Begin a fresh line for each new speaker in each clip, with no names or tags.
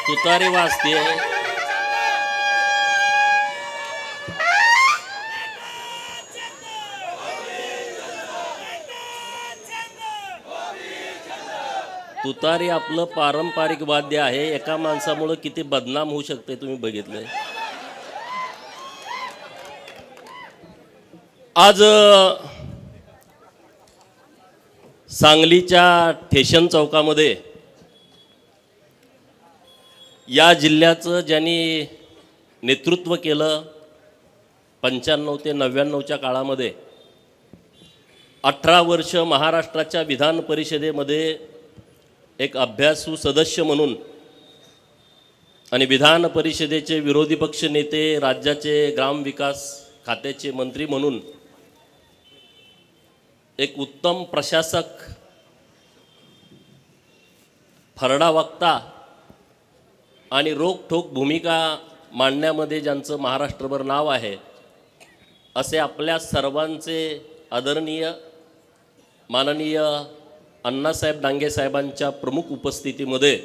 तुतारी वाजते. तुतारी आपलं पारंपरिक वाद्य आहे. एका माणसामुळे किती बदनाम होऊ शकते तुम्ही बघितलंय. आज सांगलीच्या ठेशन चौकामध्ये या जिल्ह्याचं ज्यांनी नेतृत्व केलं 95 ते 99च्या काळामध्ये 18 वर्ष महाराष्ट्राच्या विधान परिषदेमध्ये एक अभ्यासू सदस्य म्हणून आणि विधान परिषदेचे विरोधी पक्ष नेते, राज्याचे ग्रामविकास खात्याचे मंत्री म्हणून एक उत्तम प्रशासक, फरडा वक्ता आणि रोखठोक भूमिका मांडण्यामध्ये ज्यांचं महाराष्ट्रभर नाव आहे असे आपल्या सर्वांचे आदरणीय माननीय अण्णासाहेब डांगे साहेबांच्या प्रमुख उपस्थितीमध्ये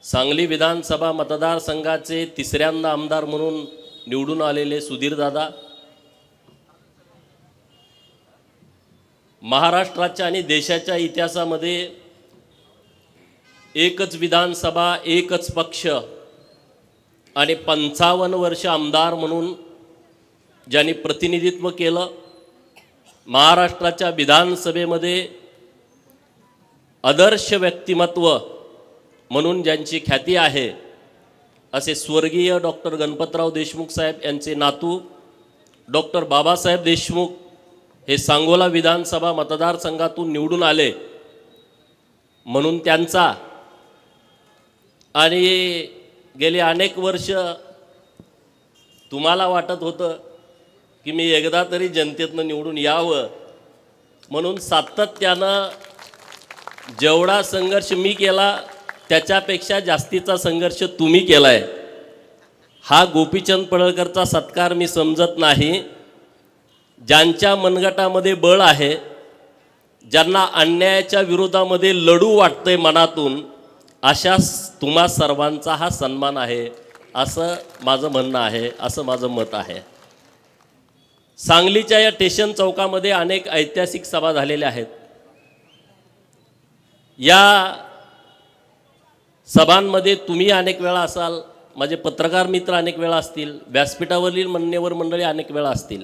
सांगली विधानसभा मतदारसंघाचे तिसऱ्यांदा आमदार म्हणून निवडून आलेले सुधीरदादा, महाराष्ट्राच्या आणि देशाच्या इतिहासामध्ये एकच विधानसभा, एकच पक्ष आणि 55 वर्ष आमदार म्हणून ज्यांनी प्रतिनिधित्व केलं, महाराष्ट्राच्या विधानसभेमध्ये आदर्श व्यक्तिमत्व म्हणून ज्यांची ख्याती आहे असे स्वर्गीय डॉक्टर गणपतराव देशमुख साहेब यांचे नातू डॉक्टर बाबासाहेब देशमुख हे सांगोला विधानसभा मतदारसंघातून निवडून आले म्हणून त्यांचा आणि गेली अनेक वर्ष तुम्हाला वाटत होतं की मी एकदा तरी जनतेतनं निवडून यावं म्हणून सातत्यानं जेवढा संघर्ष मी केला त्याच्यापेक्षा जास्तीचा संघर्ष तुम्ही केला आहे. हा गोपीचंद पडळकरचा सत्कार मी समजत नाही. ज्यांच्या मनगटामध्ये बळ आहे, ज्यांना अन्यायाच्या विरोधामध्ये लढू वाटतंय मनातून, अशा तुम्हा सर्वांचा हा सन्मान आहे असं माझं म्हणणं आहे, असं माझं मत आहे. सांगलीच्या या स्टेशन चौकामध्ये अनेक ऐतिहासिक सभा झालेल्या आहेत. या सभांमध्ये तुम्ही अनेक वेळा असाल, माझे पत्रकार मित्र अनेक वेळा असतील, व्यासपीठावरील मान्यवर मंडळी अनेक वेळा असतील.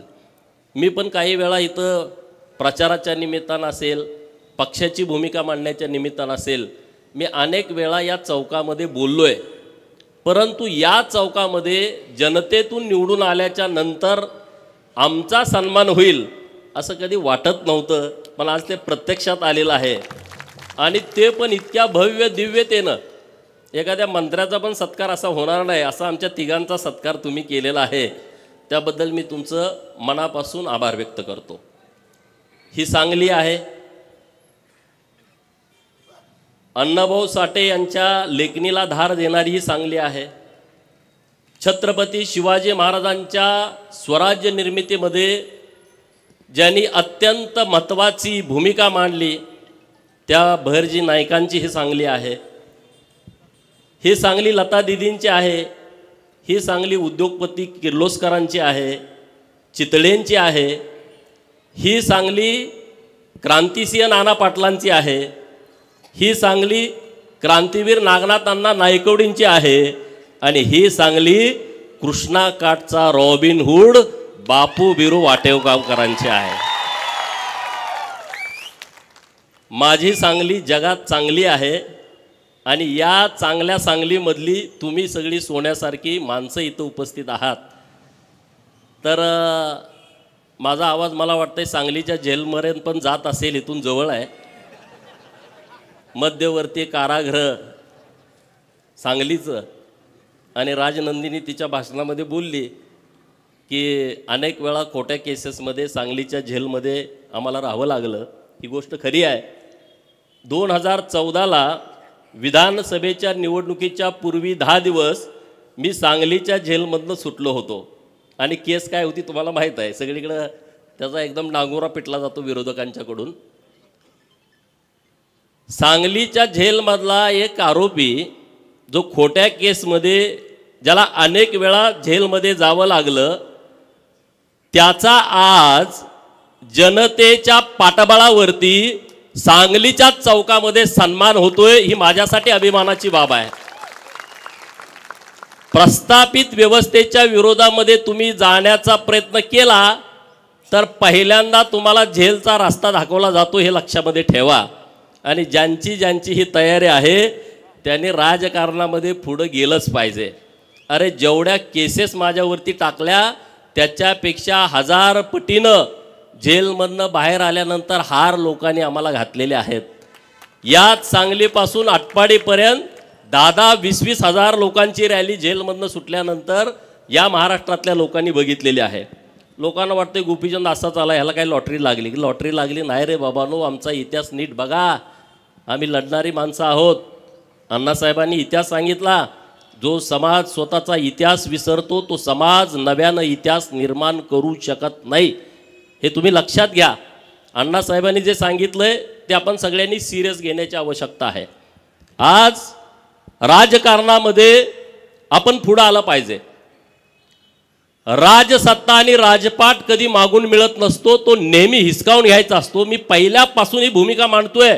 मी पण काही वेळा इथं प्रचाराच्या निमित्तानं असेल, पक्षाची भूमिका मांडण्याच्या निमित्तानं असेल, मी अनेक वेळा या चौकामध्ये बोललो आहे. परंतु या चौकामध्ये जनतेतून निवडून आल्याच्या नंतर आमचा सन्मान होईल असं कधी वाटत नव्हतं, पण आज ते प्रत्यक्षात आलेलं आहे. आणि ते पण इतक्या भव्य दिव्यतेनं. एखाद्या मंत्र्याचा पण सत्कार असा होणार नाही, असा आमच्या तिघांचा सत्कार तुम्ही केलेला आहे. त्याबद्दल मी तुमचं मनापासून आभार व्यक्त करतो. ही सांगली आहे. अण्णाभाऊ साठे यांच्या लेखणीला धार देणारी ही सांगली आहे. छत्रपती शिवाजी महाराजांच्या स्वराज्य निर्मितीमध्ये ज्यांनी अत्यंत महत्त्वाची भूमिका मांडली त्या भैरजी नायकांची ही सांगली आहे. ही सांगली लता दिदींची आहे. ही सांगली उद्योगपती किर्लोस्करांची आहे, चितळेंची आहे. ही सांगली क्रांतिसिंह नाना पाटलांची आहे. ही सांगली क्रांतीवीर नागनाथ अण्णा नायकवडींची आहे. आणि ही सांगली कृष्णाकाठचा रॉबिन हुड बापू बिरू वाटेगावकरांची आहे. माझी सांगली जगात चांगली आहे आणि या चांगल्या सांगलीमधली तुम्ही सगळी सोन्यासारखी माणसं इथं उपस्थित आहात. तर माझा आवाज मला वाटतंय सांगलीच्या जेलपर्यंत पण जात असेल, इथून जवळ आहे. मध्यवर्ती कारागृह सांगलीचं. आणि राजनंदिनी तिच्या भाषणामध्ये बोलली की अनेक वेळा खोट्या केसेसमध्ये सांगलीच्या जेलमध्ये आम्हाला राहावं लागलं. ही गोष्ट खरी आहे. 2014ला विधानसभेच्या निवडणुकीच्या पूर्वी 10 दिवस मी सांगलीच्या जेलमधनं सुटलो होतो. आणि केस काय होती तुम्हाला माहीत आहे. सगळीकडं त्याचा एकदम नांगोरा पिटला जातो विरोधकांच्याकडून. सांगलीच्या जेलमधला एक आरोपी जो खोट्या केसमध्ये ज्याला अनेक वेळा जेलमध्ये जावं लागलं, त्याचा आज जनतेच्या पाठबळावरती सांगलीच्या चौकामध्ये सन्मान होतोय, ही माझ्यासाठी अभिमानाची बाब आहे। प्रस्थापित व्यवस्थेच्या विरोधामध्ये तुम्ही जाण्याचा प्रयत्न केला तर पहिल्यांदा तुम्हाला जेलचा रस्ता दाखवला जातो, हे लक्षामध्ये ठेवा। आणि ज्यांची ज्यांची ही तयारी आहे त्यांनी राजकारणामध्ये पुढे गेलंच पाहिजे। अरे जेवढ्या केसेस माझ्यावरती टाकल्या त्याच्यापेक्षा 1000 पटीनं जेलमधनं बाहेर आल्यानंतर हार लोकांनी आम्हाला घातलेले आहेत। यात सांगलीपासून आटपाडीपर्यंत 10-20 हजार लोकांची रॅली जेलमधनं सुटल्यानंतर या महाराष्ट्रातल्या लोकांनी बघितलेली आहे। लोकांना वाटते गोपीचंद असाच आला, ह्याला काही लॉटरी लागली की लॉटरी लागली नाही रे बाबांनो, आमचा इतिहास नीट बघा, आम्ही लढणारी माणसं आहोत। अण्णासाहेबांनी इतिहास सांगितला, जो समाज स्वतःचा इतिहास विसरतो तो समाज नव्यानं इतिहास निर्माण करू शकत नाही, हे तुम्ही लक्षात घ्या। अण्णासाहेबांनी जे सांगितलंय ते आपण सगळ्यांनी सिरियस घेण्याची आवश्यकता आहे। आज राजकारणामध्ये आपण पुढे आलं पाहिजे। राजसत्ता आणि राजपाट कधी मागून मिळत नसतो, तो नेहमी हिसकावून घ्यायचा असतो। मी पहिल्यापासून ही भूमिका मांडतोय,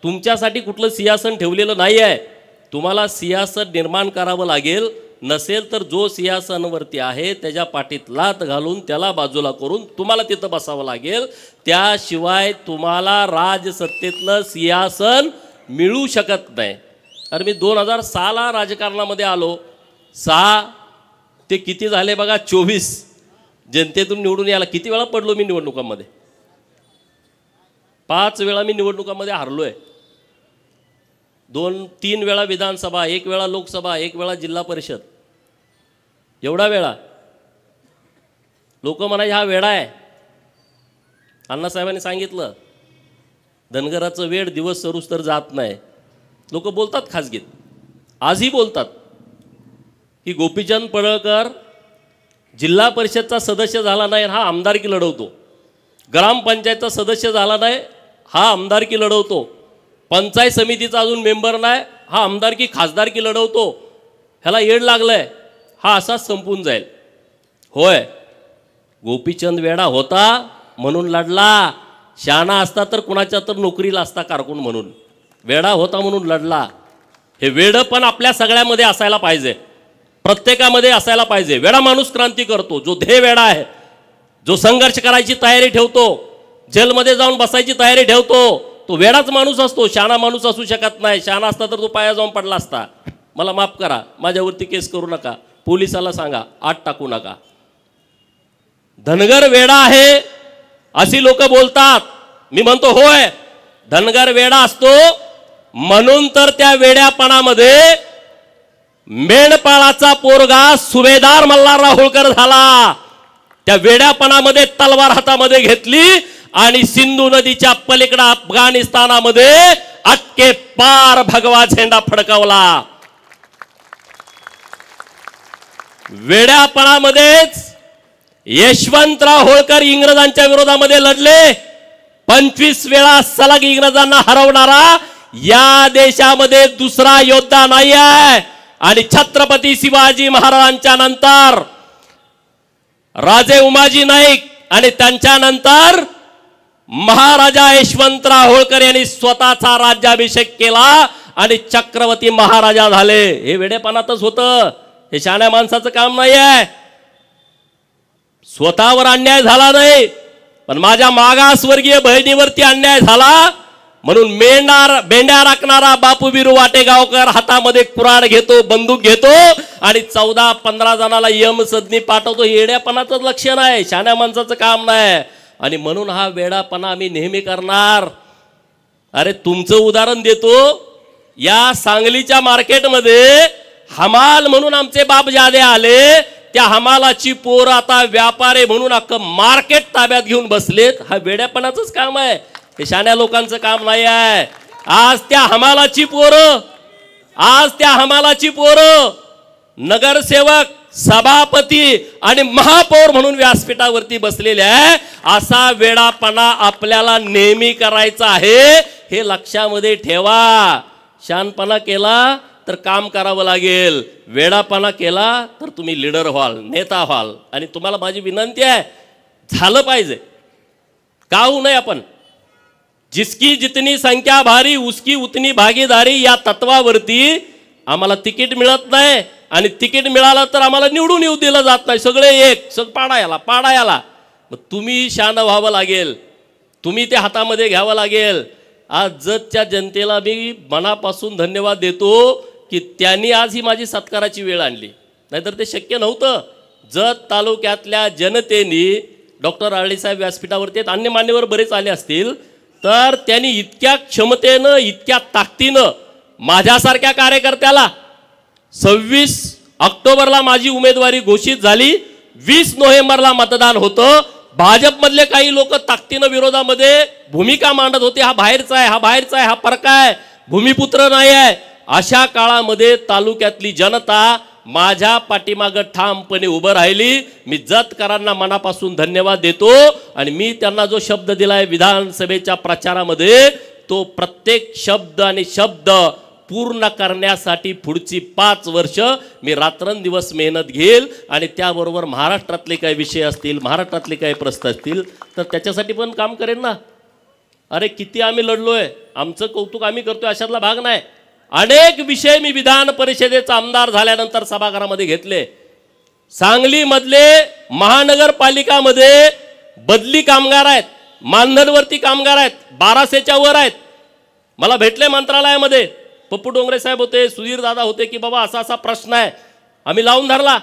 तुमच्यासाठी कुठलं सिंहासन ठेवलेलं नाही आहे, तुम्हाला सिंहासन निर्माण करावं लागेल। नसेल तर जो सिंहासनावरती आहे त्याच्या पाठीत लात घालून त्याला बाजूला करून तुम्हाला तिथं बसावं लागेल, त्याशिवाय तुम्हाला राजसत्तेतलं सिंहासन मिळू शकत नाही। अरे मी 2006ला राजकारणामध्ये आलो, 6 ते किती झाले बघा 24 जनतेतून निवडून यायला किती वेळा पडलो मी निवडणुकांमध्ये, 5 वेळा मी निवडणुकांमध्ये हारलोय, 2-3 वेळा विधानसभा, 1 वेळा लोकसभा, 1 वेळा जिल्हा परिषद, एवढा वेळा। लोक म्हणायचे हा वेडा आहे। अण्णासाहेबांनी सांगितलं धनगराचं वेड दिवस सरूस तर जात नाही। लोक बोलतात खासगीत, आजही बोलतात की गोपीचंद पडळकर जिल्हा परिषदचा सदस्य झाला नाही हा आमदारकी लढवतो, ग्रामपंचायतचा सदस्य झाला नाही हा आमदारकी लढवतो, पंचायत समितीचा अजून मेंबर नाही हा आमदारकी खासदारकी लढवतो, ह्याला येड लागलंय, हा असाच संपून जाईल। होय, गोपीचंद वेडा होता म्हणून लढला, शहाणा असता तर कुणाच्या तर नोकरीला असता कारकून म्हणून, वेडा होता म्हणून लढला। हे वेड पण आपल्या सगळ्यामध्ये असायला पाहिजे, प्रत्येकामध्ये असायला पाहिजे। वेडा माणूस क्रांती करतो, जो ध्येय वेडा आहे, जो संघर्ष करायची तयारी ठेवतो, जेलमध्ये जाऊन बसायची तयारी ठेवतो, तो वेडाच माणूस असतो, शहाणा माणूस असू शकत नाही। शहाणा असता तर तो पाया जाऊन पडला असता। मला माफ करा, माझ्यावरती केस करू नका, पोलिसाला सांगा आत टाकू नका। धनगर वेडा आहे अशी लोक बोलतात, मी म्हणतो होय धनगर वेडा असतो, म्हणून तर त्या वेड्यापणामध्ये मेंढपाळाचा पोरगा सुभेदार मल्हारराव होळकर झाला। त्या वेड्यापणामध्ये तलवार हातामध्ये घेतली आणि सिंधू नदीच्या पलीकडे अफगाणिस्तानामध्ये अटके पार भगवा झेंडा फडकावला। वेड्यापणामध्येच यशवंतराव होळकर इंग्रजांच्या विरोधामध्ये लढले, 25 वेळा सलग इंग्रजांना हरवणारा या देशामध्ये दुसरा योद्धा नाही आहे। आणि छत्रपती शिवाजी महाराजांच्या नंतर राजे उमाजी नाईक आणि त्यांच्या नंतर महाराजा यशवंतराव होळकर यांनी स्वतःचा राज्याभिषेक केला आणि चक्रवर्ती महाराजा झाले। हे वेडेपणातच होतं, हे शहाण्या माणसाचं काम नाही आहे। स्वतःवर अन्याय झाला नाही, पण माझ्या मागासवर्गीय बहिणीवरती अन्याय झाला म्हणून बेंड्या राखणारा बापू बिरू वाटेगावकर हातामध्ये कुऱ्हाड घेतो, बंदूक घेतो आणि 14-15 जणाला यम सदनी पाठवतो। येड्यापणाचं लक्षण आहे, शहाण्या माणसाचं काम नाही। आणि म्हणून हा वेडापणा आम्ही नेहमी करणार। अरे तुमचं उदाहरण देतो, या सांगलीच्या मार्केटमध्ये हमाल म्हणून आमचे बाप जादे आले, त्या हमालाची पोरं आता व्यापारी म्हणून अख्खं मार्केट ताब्यात घेऊन बसलेत। हा वेड्यापणाचंच काम आहे, हे शहाण्या लोकांचं काम नाही आहे। आज त्या हमालाची पोरं नगरसेवक, सभापती आणि महापौर म्हणून व्यासपीठावरती बसलेले आहे। असा वेडापणा आपल्याला नेहमी करायचा आहे, हे लक्षामध्ये ठेवा। शहाणपणा केला तर काम करावं लागेल. वेडापणा केला तर तुम्ही लीडर व्हाल, नेता व्हाल. आणि तुम्हाला माझी विनंती आहे, झालं पाहिजे. का होऊ नये आपण? जिसकी जितनी संख्या भारी उसकी उतनी भागीदारी या तत्वावरती आम्हाला तिकीट मिळत नाही. आणि तिकीट मिळालं तर आम्हाला निवडून येऊ दिलं जात नाही. सगळे एक पाडा याला. मग तुम्ही शान व्हावं लागेल, तुम्ही ते हातामध्ये घ्यावं लागेल. आज जतच्या जनतेला मी मनापासून धन्यवाद देतो की त्यांनी आज ही माझी सत्काराची वेळ आणली, नाहीतर ते शक्य नव्हतं. जत तालुक्यातल्या जनतेने डॉक्टर आरडीसाहेब व्यासपीठावरती अन्य मान्यवर बरेच आले असतील, तर त्यांनी इतक्या क्षमतेनं इतक्या ताकदीनं माझ्यासारख्या कार्यकर्त्याला 26 ऑक्टोबरला माझी उमेदवारी घोषित झाली, 20 नोव्हेंबरला मतदान होतं. भाजपमधले काही लोक ताकदीनं विरोधामध्ये भूमिका मांडत होते, हा बाहेरचा आहे, हा बाहेरचा आहे, हा परका आहे, भूमिपुत्र नाही आहे. अशा काळामध्ये तालुक्यातली जनता माझ्या पाठीमागं ठामपणे उभं राहिली. मी जतकरांना मनापासून धन्यवाद देतो. आणि मी त्यांना जो शब्द दिलाय विधानसभेच्या प्रचारामध्ये, तो प्रत्येक शब्द आणि शब्द पूर्ण करण्यासाठी पुढची 5 वर्ष मी रात्रंदिवस मेहनत घेईल. आणि त्याबरोबर महाराष्ट्रातले काही विषय असतील, महाराष्ट्रातले काही प्रश्न असतील, तर त्याच्यासाठी पण काम करेन ना. अरे किती आम्ही लढलोय, आमचं कौतुक आम्ही करतोय अशातला भाग नाही. अनेक विषय मी विधान परिषदेचा आमदार झाल्यानंतर सभागृहामध्ये घेतले. सांगलीमधले महानगरपालिकामध्ये बदली कामगार आहेत, मानधनवरती कामगार आहेत, 1200च्या वर आहेत. मला भेटले मंत्रालयामध्ये, पप्पू डोंगरे साहेब होते, सुधीर दादा होते, की बाबा असा असा प्रश्न आहे. आम्ही लावून धरला.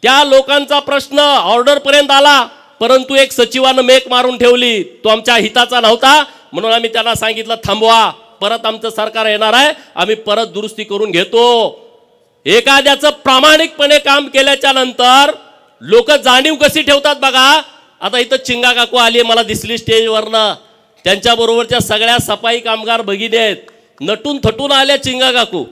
त्या लोकांचा प्रश्न ऑर्डरपर्यंत आला, परंतु एक सचिवानं मेक मारून ठेवली, तो आमच्या हिताचा नव्हता. म्हणून आम्ही त्यांना सांगितलं थांबवा, परत आमचं सरकार येणार आहे, आम्ही परत दुरुस्ती करून घेतो. एखाद्याचं प्रामाणिकपणे काम केल्याच्या नंतर लोक जाणीव कशी ठेवतात बघा. आता इथं चिंगा काकू आली, मला दिसली स्टेजवरनं. त्यांच्याबरोबरच्या सगळ्या सफाई कामगार भगिनी आहेत, नटून थटून आल्या चिंगा काकू.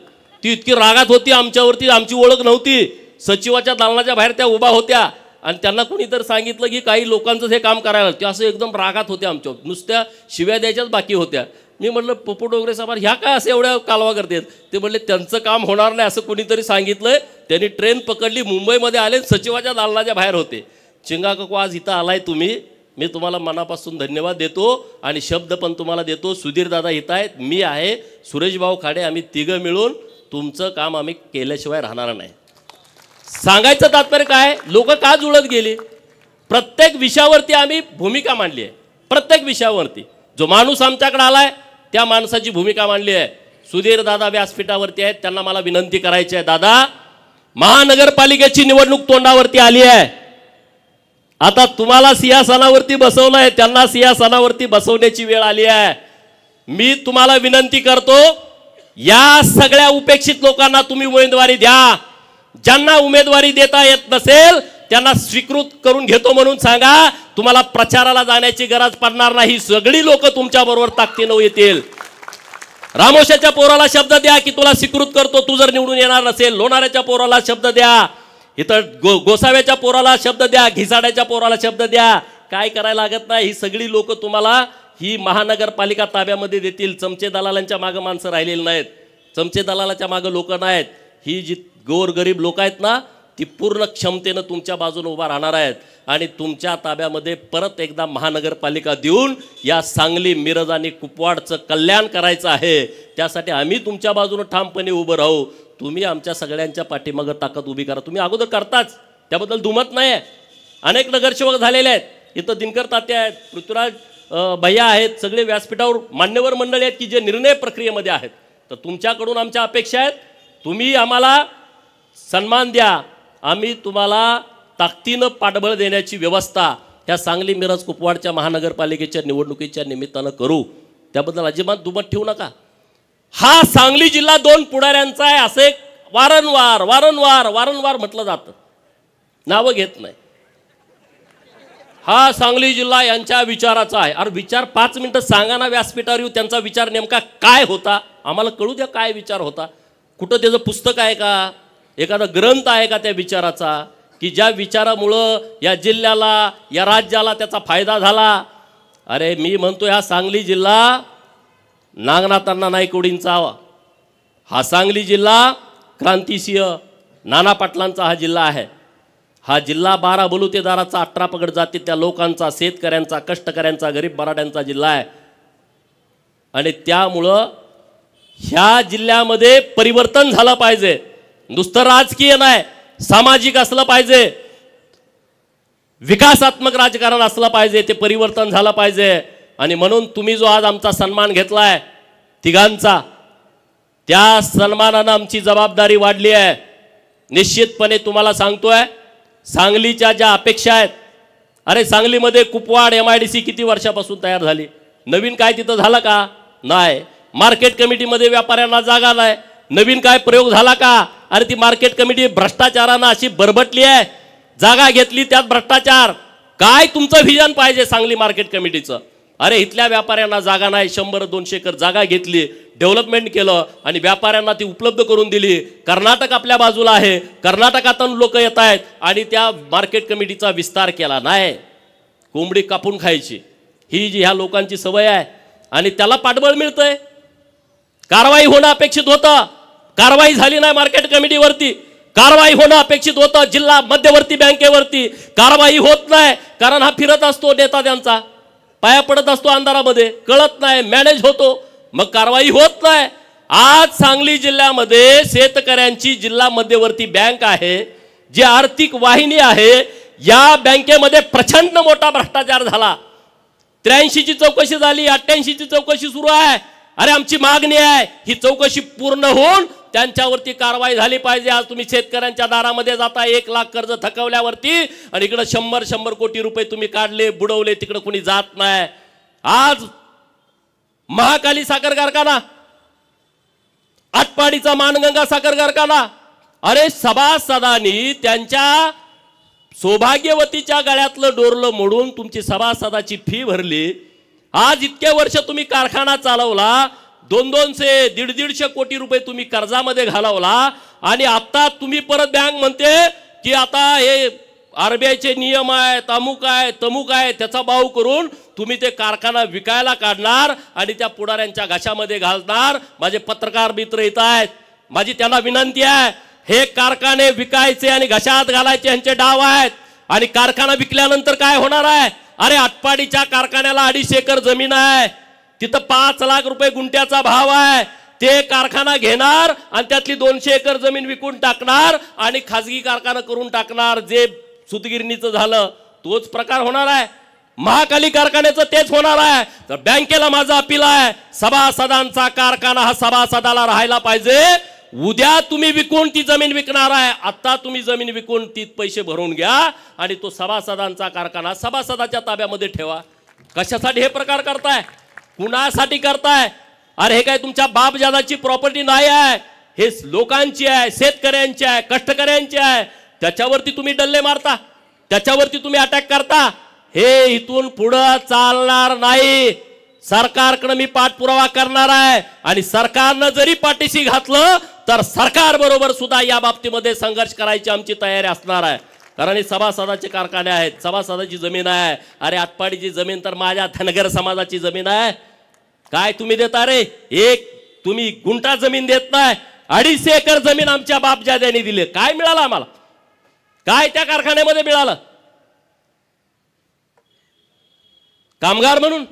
ती इतकी रागात होती आमच्यावरती, आमची ओळख नव्हती. सचिवाच्या दालनाच्या बाहेर त्या उभा होत्या आणि त्यांना कोणीतरी सांगितलं की काही लोकांचं हे काम करायला, ते असं एकदम रागात होते आमच्यावर, नुसत्या शिव्या द्यायच्याच बाकी होत्या. मी म्हटलं पप्पू डोंगरे साहेब ह्या काय असं एवढ्या कालवा करतात? ते म्हटले त्यांचं काम होणार नाही असं कोणीतरी सांगितलंय. त्यांनी ट्रेन पकडली, मुंबईमध्ये आले, सचिवाच्या दालनाच्या बाहेर होते. चिंगा काकू आज इथं आलाय तुम्ही, मी तुम्हाला मनापासून धन्यवाद देतो आणि शब्द पण तुम्हाला देतो. सुधीर दादा इथं आहेत, मी आहे, सुरेश भाऊ खाडे, आम्ही तिघं मिळून तुमचं काम आम्ही केल्याशिवाय राहणार नाही. सांगायचं तात्पर्य काय, लोक का जुळत गेली? प्रत्येक विषयावरती आम्ही भूमिका मांडली आहे. प्रत्येक विषयावरती जो माणूस आमच्याकडे आलाय त्या माणसाची भूमिका मांडली आहे. सुधीर दादा व्यासपीठावरती आहेत, त्यांना मला विनंती करायची आहे, दादा महानगरपालिकेची निवडणूक तोंडावरती आली आहे, आता तुम्हाला सिंहासनावरती बसवलं आहे, त्यांना सिंहासनावरती बसवण्याची वेळ आली आहे. मी तुम्हाला विनंती करतो, या सगळ्या उपेक्षित लोकांना तुम्ही उमेदवारी द्या. ज्यांना उमेदवारी देता येत नसेल त्यांना स्वीकृत करून घेतो म्हणून सांगा. तुम्हाला प्रचाराला जाण्याची गरज पडणार नाही, सगळी लोक तुमच्या बरोबर ताकदीनं येतील. रामोशाच्या पोराला शब्द द्या की तुला स्वीकृत करतो, तू जर निवडून येणार नसेल. लोणाऱ्याच्या पोराला शब्द द्या, इथं गोसाव्याच्या पोराला शब्द द्या, घिसाड्याच्या पोराला शब्द द्या. काय करायला लागत नाही, ही सगळी लोक तुम्हाला ही महानगरपालिका ताब्यामध्ये देतील. चमचे दलालांच्या मागं माणसं राहिलेली नाहीत, चमचे दलालाच्या मागं लोक नाहीत. ही जी गोरगरीब लोक आहेत ना, ती पूर्ण क्षमतेनं तुमच्या बाजूने उभा राहणार आहेत आणि तुमच्या ताब्यामध्ये परत एकदा महानगरपालिका देऊन या सांगली, मिरज आणि कुपवाडचं कल्याण करायचं आहे. त्यासाठी आम्ही तुमच्या बाजूने ठामपणे उभं राहू. तुम्ही आमच्या सगळ्यांच्या पाठीमागं ताकद उभी करा. तुम्ही अगोदर करताच, त्याबद्दल दुमत नाही आहे. अनेक नगरसेवक झालेले आहेत, इथं दिनकर तात्या आहेत, पृथ्वीराज भैया आहेत, सगळे व्यासपीठावर मान्यवर मंडळी आहेत की जे निर्णय प्रक्रियेमध्ये आहेत. तर तुमच्याकडून आमच्या अपेक्षा आहेत, तुम्ही आम्हाला सन्मान द्या, आम्ही तुम्हाला ताकदीनं पाठबळ देण्याची व्यवस्था ह्या सांगली, मिरज, कुपवाडच्या महानगरपालिकेच्या निवडणुकीच्या निमित्तानं करू. त्याबद्दल अजिबात दुमत ठेवू नका. हा सांगली जिल्हा 2 पुढाऱ्यांचा आहे असे वारंवार वारंवार वारंवार म्हटलं जातं, नावं घेत नाही. हा सांगली जिल्हा यांच्या विचाराचा आहे. अरे विचार 5 मिनिटं सांगा ना व्यासपीठावर येऊ, त्यांचा विचार नेमका काय होता आम्हाला कळू द्या. काय विचार होता, कुठं त्याचं पुस्तक आहे का, एखादा ग्रंथ आहे का त्या विचाराचा, की ज्या विचारामुळं या जिल्ह्याला, या राज्याला त्याचा फायदा झाला. अरे मी म्हणतो हा सांगली जिल्हा नागनाथांना नाईक उडींचा हा सांगली जिल्हा क्रांतिसिंह नाना पाटलांचा हा जिल्हा आहे। हा जिल्हा 12 बलुतेदाराचा 18 पगड जातीच्या लोकांचा, शेतकऱ्यांचा, कष्टकऱ्यांचा, गरीब मराठ्यांचा जिल्हा आहे। आणि त्यामुळं ह्या जिल्ह्यामध्ये परिवर्तन झालं पाहिजे। नुसतं राजकीय नाही, सामाजिक असलं पाहिजे, विकासात्मक राजकारण असलं पाहिजे, ते परिवर्तन झालं पाहिजे। आणि म्हणून तुम्ही जो आज आमचा सन्मान घेतलाय तिघांचा, त्या सन्मानानं आमची जबाबदारी वाढली आहे। निश्चितपणे तुम्हाला सांगतोय, सांगलीच्या ज्या अपेक्षा आहेत, अरे सांगलीमध्ये कुपवाड MIDC किती वर्षापासून तयार झाली, नवीन काय तिथं झालं का? नाही। मार्केट कमिटीमध्ये व्यापाऱ्यांना जागा नाही, नवीन काय प्रयोग झाला का? अरे ती मार्केट कमिटी भ्रष्टाचारानं अशी बरबटली आहे, जागा घेतली त्यात भ्रष्टाचार। काय तुमचं व्हिजन पाहिजे सांगली मार्केट कमिटीचं? अरे इथल्या व्यापाऱ्यांना जागा नाही, 100-200 एकर जागा घेतली, डेव्हलपमेंट केलं आणि व्यापाऱ्यांना ती उपलब्ध करून दिली। कर्नाटक आपल्या बाजूला आहे, कर्नाटकातून लोक येत आहेत आणि त्या मार्केट कमिटीचा विस्तार केला नाही। कोंबडी कापून खायची ही जी ह्या लोकांची सवय आहे आणि त्याला पाठबळ मिळतंय। कारवाई होणं अपेक्षित होतं, कारवाई झाली नाही मार्केट कमिटीवरती, कारवाई होणं अपेक्षित होतं जिल्हा मध्यवर्ती बँकेवरती, कारवाई होत नाही कारण हा फिरत असतो नेता, त्यांचा पाया पडत असतो अंधारामध्ये, कळत नाही, मॅनेज होतो, मग कारवाई होत नाही। आज सांगली जिल्ह्यामध्ये शेतकऱ्यांची जिल्हा मध्यवर्ती बँक आहे, जी आर्थिक वाहिनी आहे, या बँकेमध्ये प्रचंड मोठा भ्रष्टाचार झाला। 83 ची चौकशी झाली, 88 ची चौकशी सुरू आहे। अरे आमची मागणी आहे ही चौकशी पूर्ण होऊन त्यांच्यावरती कारवाई झाली पाहिजे। आज तुम्ही शेतकऱ्यांच्या दारामध्ये जाता 1 लाख कर्ज थकवल्यावरती आणि इकडे 100 कोटी रुपये तुम्ही काढले, बुडवले, तिकडे कोणी जात नाही। आज महाकाली साखर कारखाना, आटपाडीचा मानगंगा साखर कारखाना, अरे सभासदांनी त्यांच्या सौभाग्यवतीच्या गळ्यातलं डोरलं मोडून तुमची सभासदाची फी भरली। आज इतके वर्ष तुम्ही कारखाना चालवला, 200 150 कोटी रुपये तुम्ही कर्जामध्ये घालवला आणि आता तुम्ही परत बँक म्हणते की आता हे RBIचे नियम आहेत, अमुक आहे, तमुक आहे, त्याचा बाऊ करून तुम्ही ते कारखाना विकायला काढणार आणि त्या पुढाऱ्यांच्या घशामध्ये घालणार। माझे पत्रकार मित्र येत आहेत, माझी त्यांना विनंती आहे, हे कारखाने विकायचे आणि घशात घालायचे यांचे डाव आहेत। आणि कारखाना विकल्यानंतर काय होणार आहे? अरे आटपाडीच्या कारखान्याला 250 एकर जमीन आहे, तिथं 5 लाख रुपये गुंठ्याचा भाव आहे। ते कारखाना घेणार आणि त्यातली 200 एकर जमीन विकून टाकणार आणि खाजगी कारखाना करून टाकणार। जे सुतगिरणीचं झालं तोच प्रकार होणार आहे, महाकाली कारखान्याचं तेच होणार आहे। तर बँकेला माझं अपील आहे, सभासदांचा कारखाना हा सभासदाला राहायला पाहिजे। उद्या तुम्ही विकून ती जमीन विकणार आहे, आता तुम्ही जमीन विकून ती पैसे भरून घ्या आणि तो सभासदांचा कारखाना सभासदाच्या ताब्यामध्ये ठेवा। कशासाठी हे प्रकार करताय? कुणासाठी करताय? अरे हे काय तुमच्या बापजादाची प्रॉपर्टी नाही आहे, हे लोकांची आहे, शेतकऱ्यांची आहे, कष्टकऱ्यांची आहे। त्याच्यावरती तुम्ही डल्ले मारता, त्याच्यावरती तुम्ही अटॅक करता, हे इथून पुढे चालणार नाही। सरकारकडे मी पाठपुरावा करणार आहे आणि सरकारनं जरी पाठीशी घातलं तर सरकार बरोबर सुद्धा या बाबतीमध्ये संघर्ष करायची आमची तयारी असणार आहे। कारण हे सभासदाचे कारखाने आहेत, सभासदाची जमीन आहे। अरे आटपाडीची जमीन तर माझ्या धनगर समाजाची जमीन आहे। काय तुम्ही देता रे? एक तुम्ही गुंठा जमीन देत नाही, 250 एकर जमीन आमच्या बापजाद्यांनी दिली। काय मिळालं आम्हाला? काय त्या कारखान्यामध्ये मिळालं? कामगार म्हणून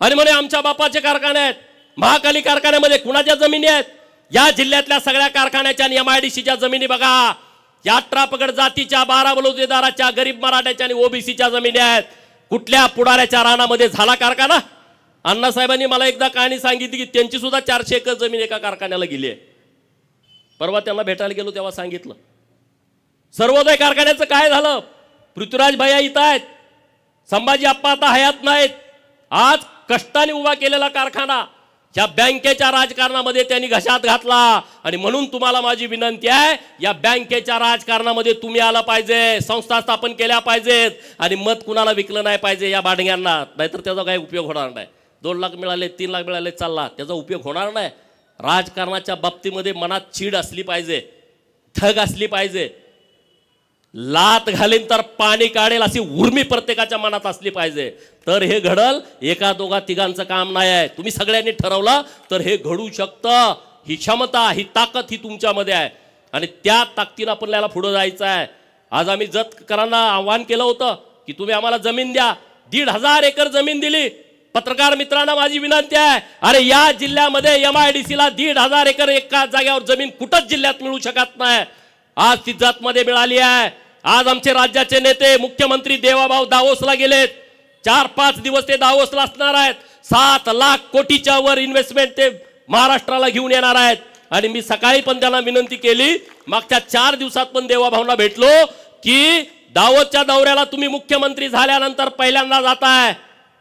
आणि म्हणे आमच्या बापाचे कारखाने आहेत। महाकाली कारखान्यामध्ये कुणाच्या जमिनी आहेत? या जिल्ह्यातल्या सगळ्या कारखान्याच्या आणि MIDCच्या जमिनी बघा, या 18 पगड जातीच्या, 12 बलुतेदाराच्या, गरीब मराठ्याच्या आणि OBCच्या जमिनी आहेत। कुठल्या पुढाऱ्याच्या रानामध्ये झाला कारखाना? अण्णासाहेबांनी मला एकदा कहाणी सांगितली की त्यांची सुद्धा 400 एकर जमीन एका कारखान्याला गेली आहे। परवा त्यांना भेटायला गेलो तेव्हा सांगितलं। सर्वोदय कारखान्याचं काय झालं? पृथ्वीराज भैया इथं आहेत, संभाजी आप्पा आता हयात नाहीत। आज कष्टाने उभा केलेला कारखाना या बँकेच्या राजकारणामध्ये त्यांनी घशात घातला आणि म्हणून तुम्हाला माझी विनंती आहे, या बँकेच्या राजकारणामध्ये तुम्ही आला पाहिजे, संस्था स्थापन केल्या पाहिजेत आणि मत कुणाला विकलं नाही पाहिजे या बाडग्यांना, नाहीतर त्याचा काही उपयोग होणार नाही। 2 लाख मिळाले, 3 लाख मिळाले, चालला, त्याचा उपयोग होणार नाही। राजकारणाच्या बाबतीमध्ये मनात चीड असली पाहिजे, धग असली पाहिजे, लात घालीन तर पाणी काढेल अशी उर्मी प्रत्येकाच्या मनात असली पाहिजे, तर हे घडल। एका दोघा तिघांचं काम नाही आहे, तुम्ही सगळ्यांनी ठरवलं तर हे घडू शकतं। ही क्षमता, ही ताकद ही तुमच्यामध्ये आहे आणि त्या ताकदीनं आपल्याला पुढे जायचं आहे. आज आम्ही जतकरांना आव्हान केलं होतं की तुम्ही आम्हाला जमीन द्या. 1,500 एकर जमीन दिली. पत्रकार मित्रांना माझी विनंती आहे, अरे या जिल्ह्यामध्ये MIDC ला 1,500 एकर एका जागेवर जमीन कुठंच जिल्ह्यात मिळू शकत नाही. आज ती जतमध्ये मिळाली आहे. आज आमचे राज्याचे नेते मुख्यमंत्री देवाभाऊ दावोसला गेलेत. 4-5 दिवस ते दावोसला असणार आहेत. 7 लाख कोटीच्या वर इन्व्हेस्टमेंट ते महाराष्ट्राला घेऊन येणार आहेत. आणि मी सकाळी पण त्यांना विनंती केली, मागच्या 4 दिवसात पण देवाभाऊंना भेटलो की दावोसच्या दौऱ्याला तुम्ही मुख्यमंत्री झाल्यानंतर पहिल्यांदा जाताय,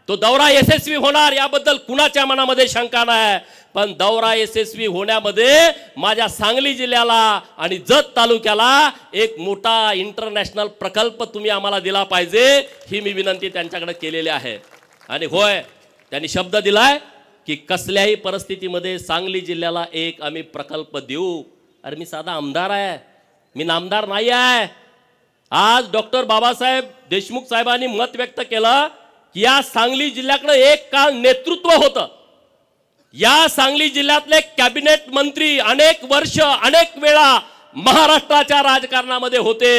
तो दौरा यशस्वी होणार याबद्दल कुणाच्या मनामध्ये शंका नाही. पण दौरा यशस्वी होण्यामध्ये माझ्या सांगली जिल्ह्याला आणि जत तालुक्याला एक मोठा इंटरनॅशनल प्रकल्प तुम्ही आम्हाला दिला पाहिजे, ही मी विनंती त्यांच्याकडे केलेली आहे. आणि होय, त्यांनी शब्द दिलाय की कसल्याही परिस्थितीमध्ये सांगली जिल्ह्याला एक आम्ही प्रकल्प देऊ. अरे मी साधा आमदार आहे, मी नामदार नाही आहे. आज डॉक्टर बाबासाहेब देशमुख साहेबांनी मत व्यक्त केलं की या सांगली जिल्ह्याकडे एक काळ नेतृत्व होतं. या सांगली जिल्ह्यातले कॅबिनेट मंत्री अनेक वर्ष अनेक वेळा महाराष्ट्राच्या राजकारणामध्ये होते.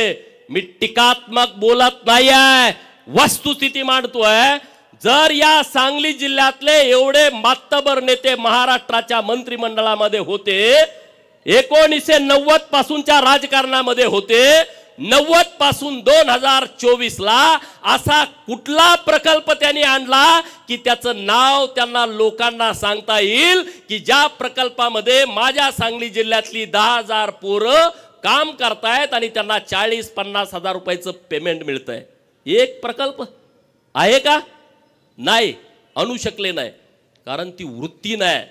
मी टीकात्मक बोलत नाही आहे, वस्तुस्थिती मांडतोय. जर या सांगली जिल्ह्यातले एवढे मातबर नेते महाराष्ट्राच्या मंत्रिमंडळामध्ये होते, 1990 पासूनच्या राजकारणामध्ये होते, 90 पासून 2024 ला असा कुठला प्रकल्प त्यांनी आणला की त्याचं नाव त्यांना लोकांना सांगता येईल की ज्या प्रकल्पामध्ये माझ्या सांगली जिल्ह्यातली 10,000 पोरं काम करतायत आणि त्यांना 40-50 हजार रुपयाचं पेमेंट मिळतंय. एक प्रकल्प आहे का? नाही, आणू शकले नाही, कारण ती वृत्ती नाही.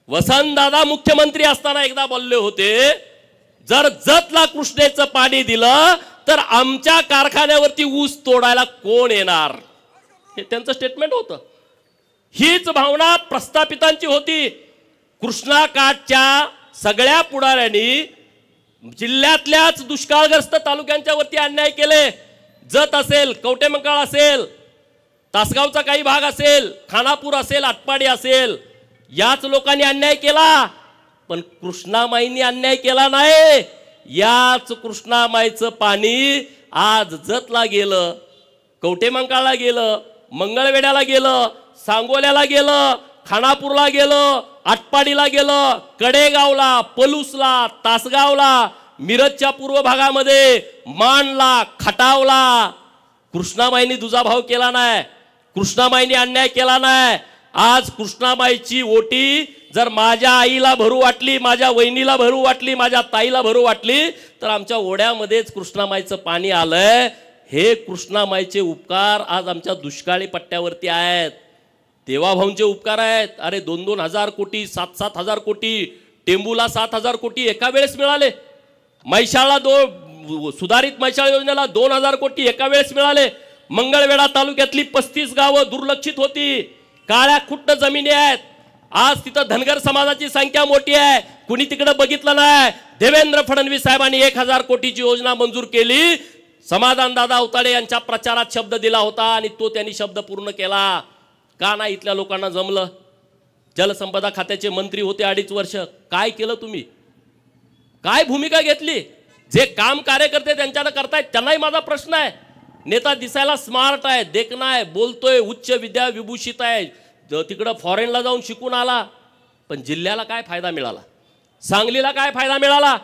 वसंतदादा मुख्यमंत्री असताना एकदा बोलले होते, जर जतला कृष्णेचं पाणी दिलं तर आमच्या कारखान्यावरती ऊस तोडायला कोण येणार, हे त्यांचं स्टेटमेंट होतं. हीच भावना प्रस्थापितांची होती. कृष्णा काठच्या सगळ्या पुढाऱ्यांनी जिल्ह्यातल्याच दुष्काळग्रस्त तालुक्यांच्या वरती अन्याय केले. जत असेल, कवटेमंकाळ असेल, तासगावचा काही भाग असेल, खानापूर असेल, आटपाडी असेल, याच लोकांनी अन्याय केला. पण कृष्णामाईंनी अन्याय केला नाही. याच कृष्णामाईचं पाणी आज जतला गेलं, कवटेमंकाळला गेलं, मंगळवेढ्याला गेलं, सांगोल्याला गेलं, खानापूरला गेलं, आटपाडीला गेलं, कडेगावला, पलूसला, तासगावला, मिरजच्या पूर्व भागामध्ये, माणला, खटावला. कृष्णामाईंनी दुजाभाव केला नाही, कृष्णामाईंनी अन्याय केला नाही. आज कृष्णामाईची ओटी जर माझ्या आईला भरू वाटली, माझ्या वहिनीला भरू वाटली, माझ्या ताईला भरू वाटली, तर आमच्या ओढ्यामध्येच कृष्णामाईचं पाणी आलंय. हे कृष्णामाईचे उपकार आज आमच्या दुष्काळी पट्ट्यावरती आहेत. देवाभाऊंचे उपकार आहेत. अरे 2-2 हजार कोटी, 7-7 हजार कोटी, टेंबूला 7,000 कोटी एका वेळेस मिळाले. म्हैसाळला सुधारित म्हैसाळ योजनेला 2,000 कोटी एका वेळेस मिळाले. मंगळवेढा तालुक्यातली 35 गावं दुर्लक्षित होती, काळ्या खुट्ट जमिनी आहेत. आज तिथं धनगर समाजाची संख्या मोठी आहे, कुणी तिकडे बघितलं नाही. देवेंद्र फडणवीस साहेबांनी 1,000 कोटीची योजना मंजूर केली. समाधान दादा अवताडे यांच्या प्रचारात शब्द दिला होता आणि तो त्यांनी शब्द पूर्ण केला. का नाही इथल्या लोकांना जमलं? जलसंपदा खात्याचे मंत्री होते 2.5 वर्ष, काय केलं तुम्ही? काय भूमिका घेतली? जे काम कार्यकर्ते त्यांच्यानं करतायत त्यांनाही माझा प्रश्न आहे. नेता दिसायला स्मार्ट आहे, देखणा आहे, बोलतोय, उच्च विद्या विभूषित आहे, तिकडं फॉरेनला जाऊन शिकून आला, पण जिल्ह्याला काय फायदा मिळाला? सांगलीला काय फायदा मिळाला?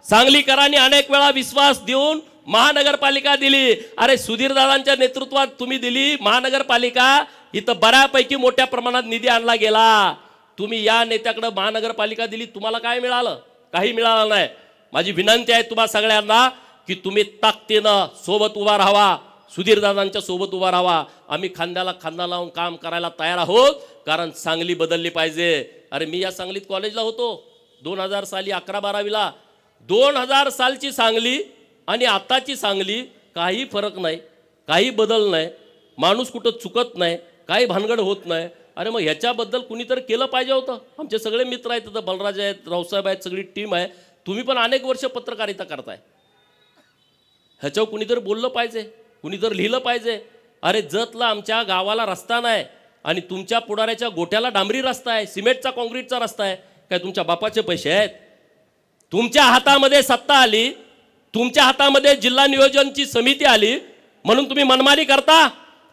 सांगलीकरांनी अनेक वेळा विश्वास देऊन महानगरपालिका दिली. अरे सुधीरदादांच्या नेतृत्वात तुम्ही दिली महानगरपालिका, इथं बऱ्यापैकी मोठ्या प्रमाणात निधी आणला गेला. तुम्ही या नेत्याकडे महानगरपालिका दिली, तुम्हाला काय मिळालं? काही मिळालं नाही. माझी विनंती आहे तुम्हा सगळ्यांना की तुम्ही ताकदीनं सोबत उभा राहावा, सुधीरदादांच्या सोबत उभा राहावा. आम्ही खांद्याला खांदा लावून काम करायला तयार आहोत, कारण सांगली बदलली पाहिजे. अरे मी या सांगलीत कॉलेजला होतो 2000 साली, 11-12वीला. 2000 सालची सांगली आणि आताची सांगली काही फरक नाही, काही बदल नाही. माणूस कुठं चुकत नाही, काही भानगड होत नाही. अरे मग ह्याच्याबद्दल कुणीतरी केलं पाहिजे होतं. आमचे सगळे मित्र आहेत, तिथं बलराज आहेत, रावसाहेब आहेत, सगळी टीम आहे. तुम्ही पण अनेक वर्ष पत्रकारिता करताय, ह्याच्यावर कुणीतरी बोललं पाहिजे, कुणीतरी लिहिलं पाहिजे. अरे जतला आमच्या गावाला रस्ता नाही आणि तुमच्या पुढाऱ्याच्या गोठ्याला डांबरी रस्ता आहे, सिमेंटचा कॉन्क्रीटचा रस्ता आहे. काय तुमच्या बापाचे पैसे आहेत? तुमच्या हातामध्ये सत्ता आली, तुमच्या हातामध्ये जिल्हा नियोजनची समिती आली म्हणून तुम्ही मनमानी करता?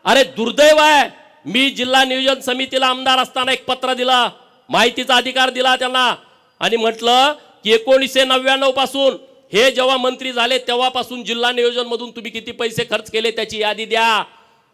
अरे दुर्दैव आहे, मी जिल्हा नियोजन समितीला आमदार असताना एक पत्र दिला, माहितीचा अधिकार दिला त्यांना आणि म्हटलं की 1999 पासून हे जेव्हा मंत्री झाले तेव्हापासून जिल्हा नियोजन मधून तुम्ही किती पैसे खर्च केले त्याची यादी द्या.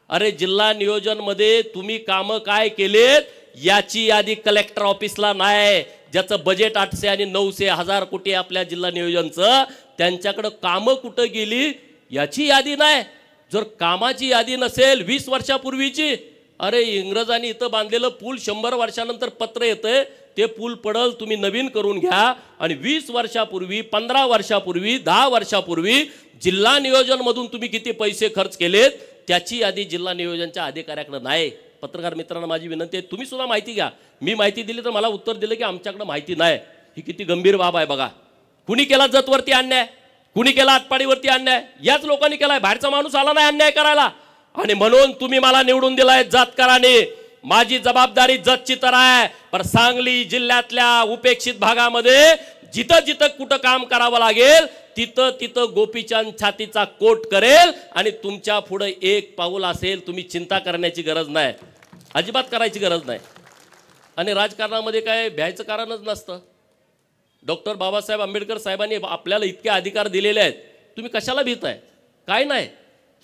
अरे जिल्हा नियोजन मध्ये तुम्ही कामं काय केलेत याची यादी कलेक्टर ऑफिसला नाही. ज्याचं बजेट 800 आणि 900 हजार कोटी आपल्या जिल्हा नियोजनचं, त्यांच्याकडे कामं कुठं गेली याची यादी नाही. जर कामाची यादी नसेल 20 वर्षापूर्वीची, अरे इंग्रजांनी इथं बांधलेलं पूल 100 वर्षानंतर पत्र येतंय, ते पूल पडल, तुम्ही नवीन करून घ्या. आणि 20 वर्षापूर्वी, 15 वर्षापूर्वी, 10 वर्षापूर्वी जिल्हा नियोजन मधून तुम्ही किती पैसे खर्च केलेत त्याची यादी जिल्हा नियोजनच्या अधिकाऱ्याकडे नाही. पत्रकार मित्रांना माझी विनंती आहे, तुम्ही सुद्धा माहिती घ्या. मी माहिती दिली तर मला उत्तर दिलं की आमच्याकडे माहिती नाही. ही किती गंभीर बाब आहे बघा. कुणी केला जतवरती अन्याय, कुणी केला आटपाडीवरती अन्याय? याच लोकांनी केलाय. बाहेरचा माणूस आला नाही अन्याय करायला. आणि म्हणून तुम्ही मला निवडून दिलाय जातकरांनी. माझी जबाबदारी जतची तर आहे, पण सांगली जिल्ह्यातल्या उपेक्षित भागामध्ये जिथं जिथं कुठं काम करावं लागेल तिथं तिथं गोपीचंद छातीचा कोट करेल. आणि तुमच्या पुढे एक पाऊल असेल, तुम्ही चिंता करण्याची गरज नाही, अजिबात करायची गरज नाही. आणि राजकारणामध्ये काय भ्यायचं कारणच नसतं. डॉक्टर बाबासाहेब आंबेडकर साहेबांनी आपल्याला इतके अधिकार दिलेले आहेत, तुम्ही कशाला भीताय? काय नाही.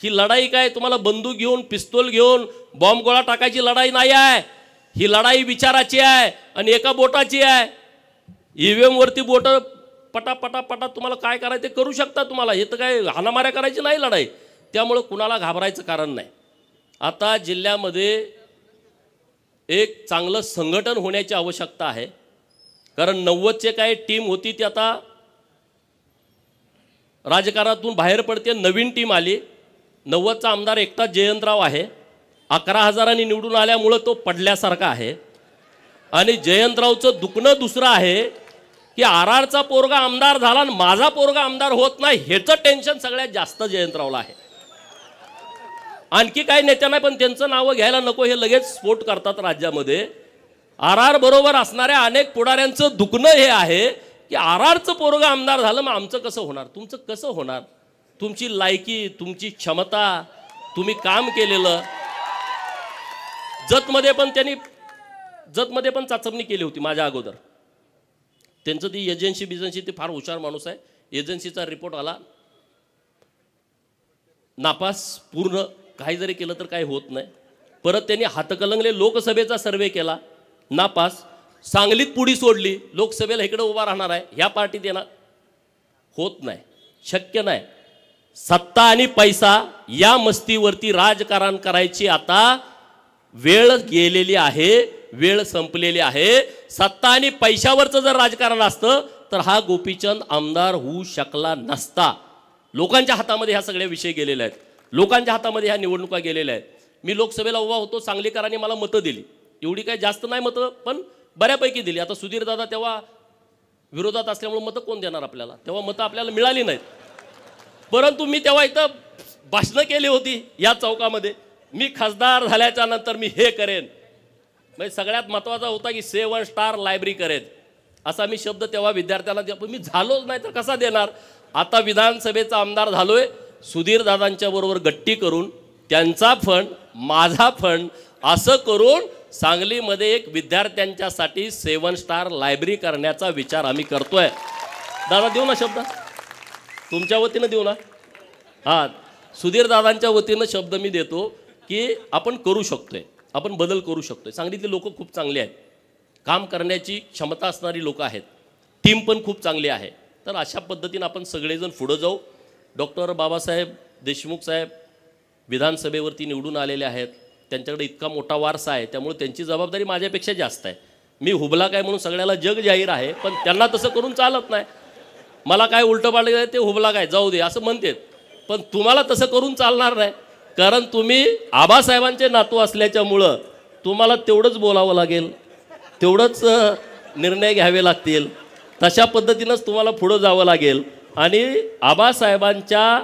ही लढाई काय तुम्हाला बंदूक घेऊन, पिस्तूल घेऊन बॉम्ब गोळा टाकायची लढाई नाही आहे. ही लढाई विचाराची आहे आणि एका बोटाची आहे. ईव्हीएम वरती बोट पटा पटा पटा तुम्हाला काय करायचं ते करू शकता. तुम्हाला हे तर काय हाणामाऱ्या करायची नाही लढाई. त्यामुळे कुणाला घाबरायचं कारण नाही. आता जिल्ह्यामध्ये एक चांगलं संघटन होण्याची आवश्यकता आहे. कारण 90चे काय टीम होती ती आता राजकारणातून बाहेर पडते, नवीन टीम आली. 90चा आमदार एकटाच जयंतराव आहे. 11,000 निवडून आल्यामुळं तो पडल्यासारखा आहे. आणि जयंतरावचं दुखणं दुसरं आहे की आरआरचा पोरगा आमदार झाला आणि माझा पोरगा आमदार होत नाही, ह्याचं टेन्शन सगळ्यात जास्त जयंतरावला आहे. आणखी काही नेत्यांना पण त्यांचं नावं घ्यायला नको, हे लगेच स्फोट करतात राज्यामध्ये. आरआर बरोबर असणाऱ्या अनेक पुढाऱ्यांचं दुखणं हे आहे की आरआरचं पोरगा आमदार झालं, मग आमचं कसं होणार, तुमचं कसं होणार? तुमची लायकी, तुमची क्षमता, तुम्ही काम केलेलं. जतमध्ये पण चाचपणी केली होती माझ्या अगोदर. त्यांचं ती एजन्सी ते फार हुशार माणूस आहे. एजन्सीचा रिपोर्ट आला नापास पूर्ण. काही जरी केलं तर काही होत नाही. परत त्यांनी हातकलंगले लोकसभेचा सर्वे केला, नापास. सांगलीत पुढी सोडली, लोकसभेला इकडे उभा राहणार आहे, ह्या पार्टीत येणार, होत नाही, शक्य नाही. सत्ता आणि पैसा या मस्तीवरती राजकारण करायची आता वेळ गेलेली आहे, वेळ संपलेली आहे. सत्ता आणि पैशावरचं जर राजकारण असतं तर हा गोपीचंद आमदार होऊ शकला नसता. लोकांच्या हातामध्ये ह्या सगळे विषय गेलेले आहेत, लोकांच्या हातामध्ये ह्या निवडणुका गेलेल्या आहेत. मी लोकसभेला उभा होतो, सांगलीकरांनी मला मतं दिली, एवढी काही जास्त नाही मतं पण बऱ्यापैकी दिली. आता सुधीर दादा तेव्हा विरोधात असल्यामुळे मतं कोण देणार आपल्याला, तेव्हा मतं आपल्याला मिळाली नाहीत. परंतु मी तेव्हा इथं भाषणं केली होती या चौकामध्ये, मी खासदार झाल्याच्या नंतर मी हे करेन. म्हणजे सगळ्यात महत्त्वाचा होता की 7 स्टार लायब्ररी करेन, असा मी शब्द तेव्हा विद्यार्थ्यांना दिला. पण मी झालोच नाही तर कसा देणार. आता विधानसभेचा आमदार झालोय, सुधीर दादांच्या बरोबर गट्टी करून त्यांचा फंड माझा फंड असं करून सांगलीमध्ये एक विद्यार्थ्यांच्यासाठी 7 स्टार लायब्ररी करण्याचा विचार आम्ही करतोय. दादा देऊ ना शब्द, तुमच्या वतीनं देऊ ना. हां, सुधीर दादांच्या वतीनं शब्द मी देतो की आपण करू शकतोय, आपण बदल करू शकतोय. सांगलीतले लोक खूप चांगले आहेत, काम करण्याची क्षमता असणारी लोक आहेत, टीम पण खूप चांगली आहे. तर अशा पद्धतीनं आपण सगळेजण पुढं जाऊ. डॉक्टर बाबासाहेब देशमुख साहेब विधानसभेवरती निवडून आलेले आहेत, त्यांच्याकडे इतका मोठा वारसा आहे, त्यामुळे त्यांची जबाबदारी माझ्यापेक्षा जास्त आहे. मी हुबला काय म्हणून सगळ्याला जग जाहीर आहे, पण त्यांना तसं करून चालत नाही. मला काय उलटं पालटं आहे ते हुबला काय जाऊ दे असं म्हणतात, पण तुम्हाला तसं करून चालणार नाही. कारण तुम्ही आबासाहेबांचे नातू असल्याच्यामुळं तुम्हाला तेवढंच बोलावं लागेल, तेवढंच निर्णय घ्यावे लागतील, तशा पद्धतीनंच तुम्हाला पुढं जावं लागेल. आणि आबासाहेबांच्या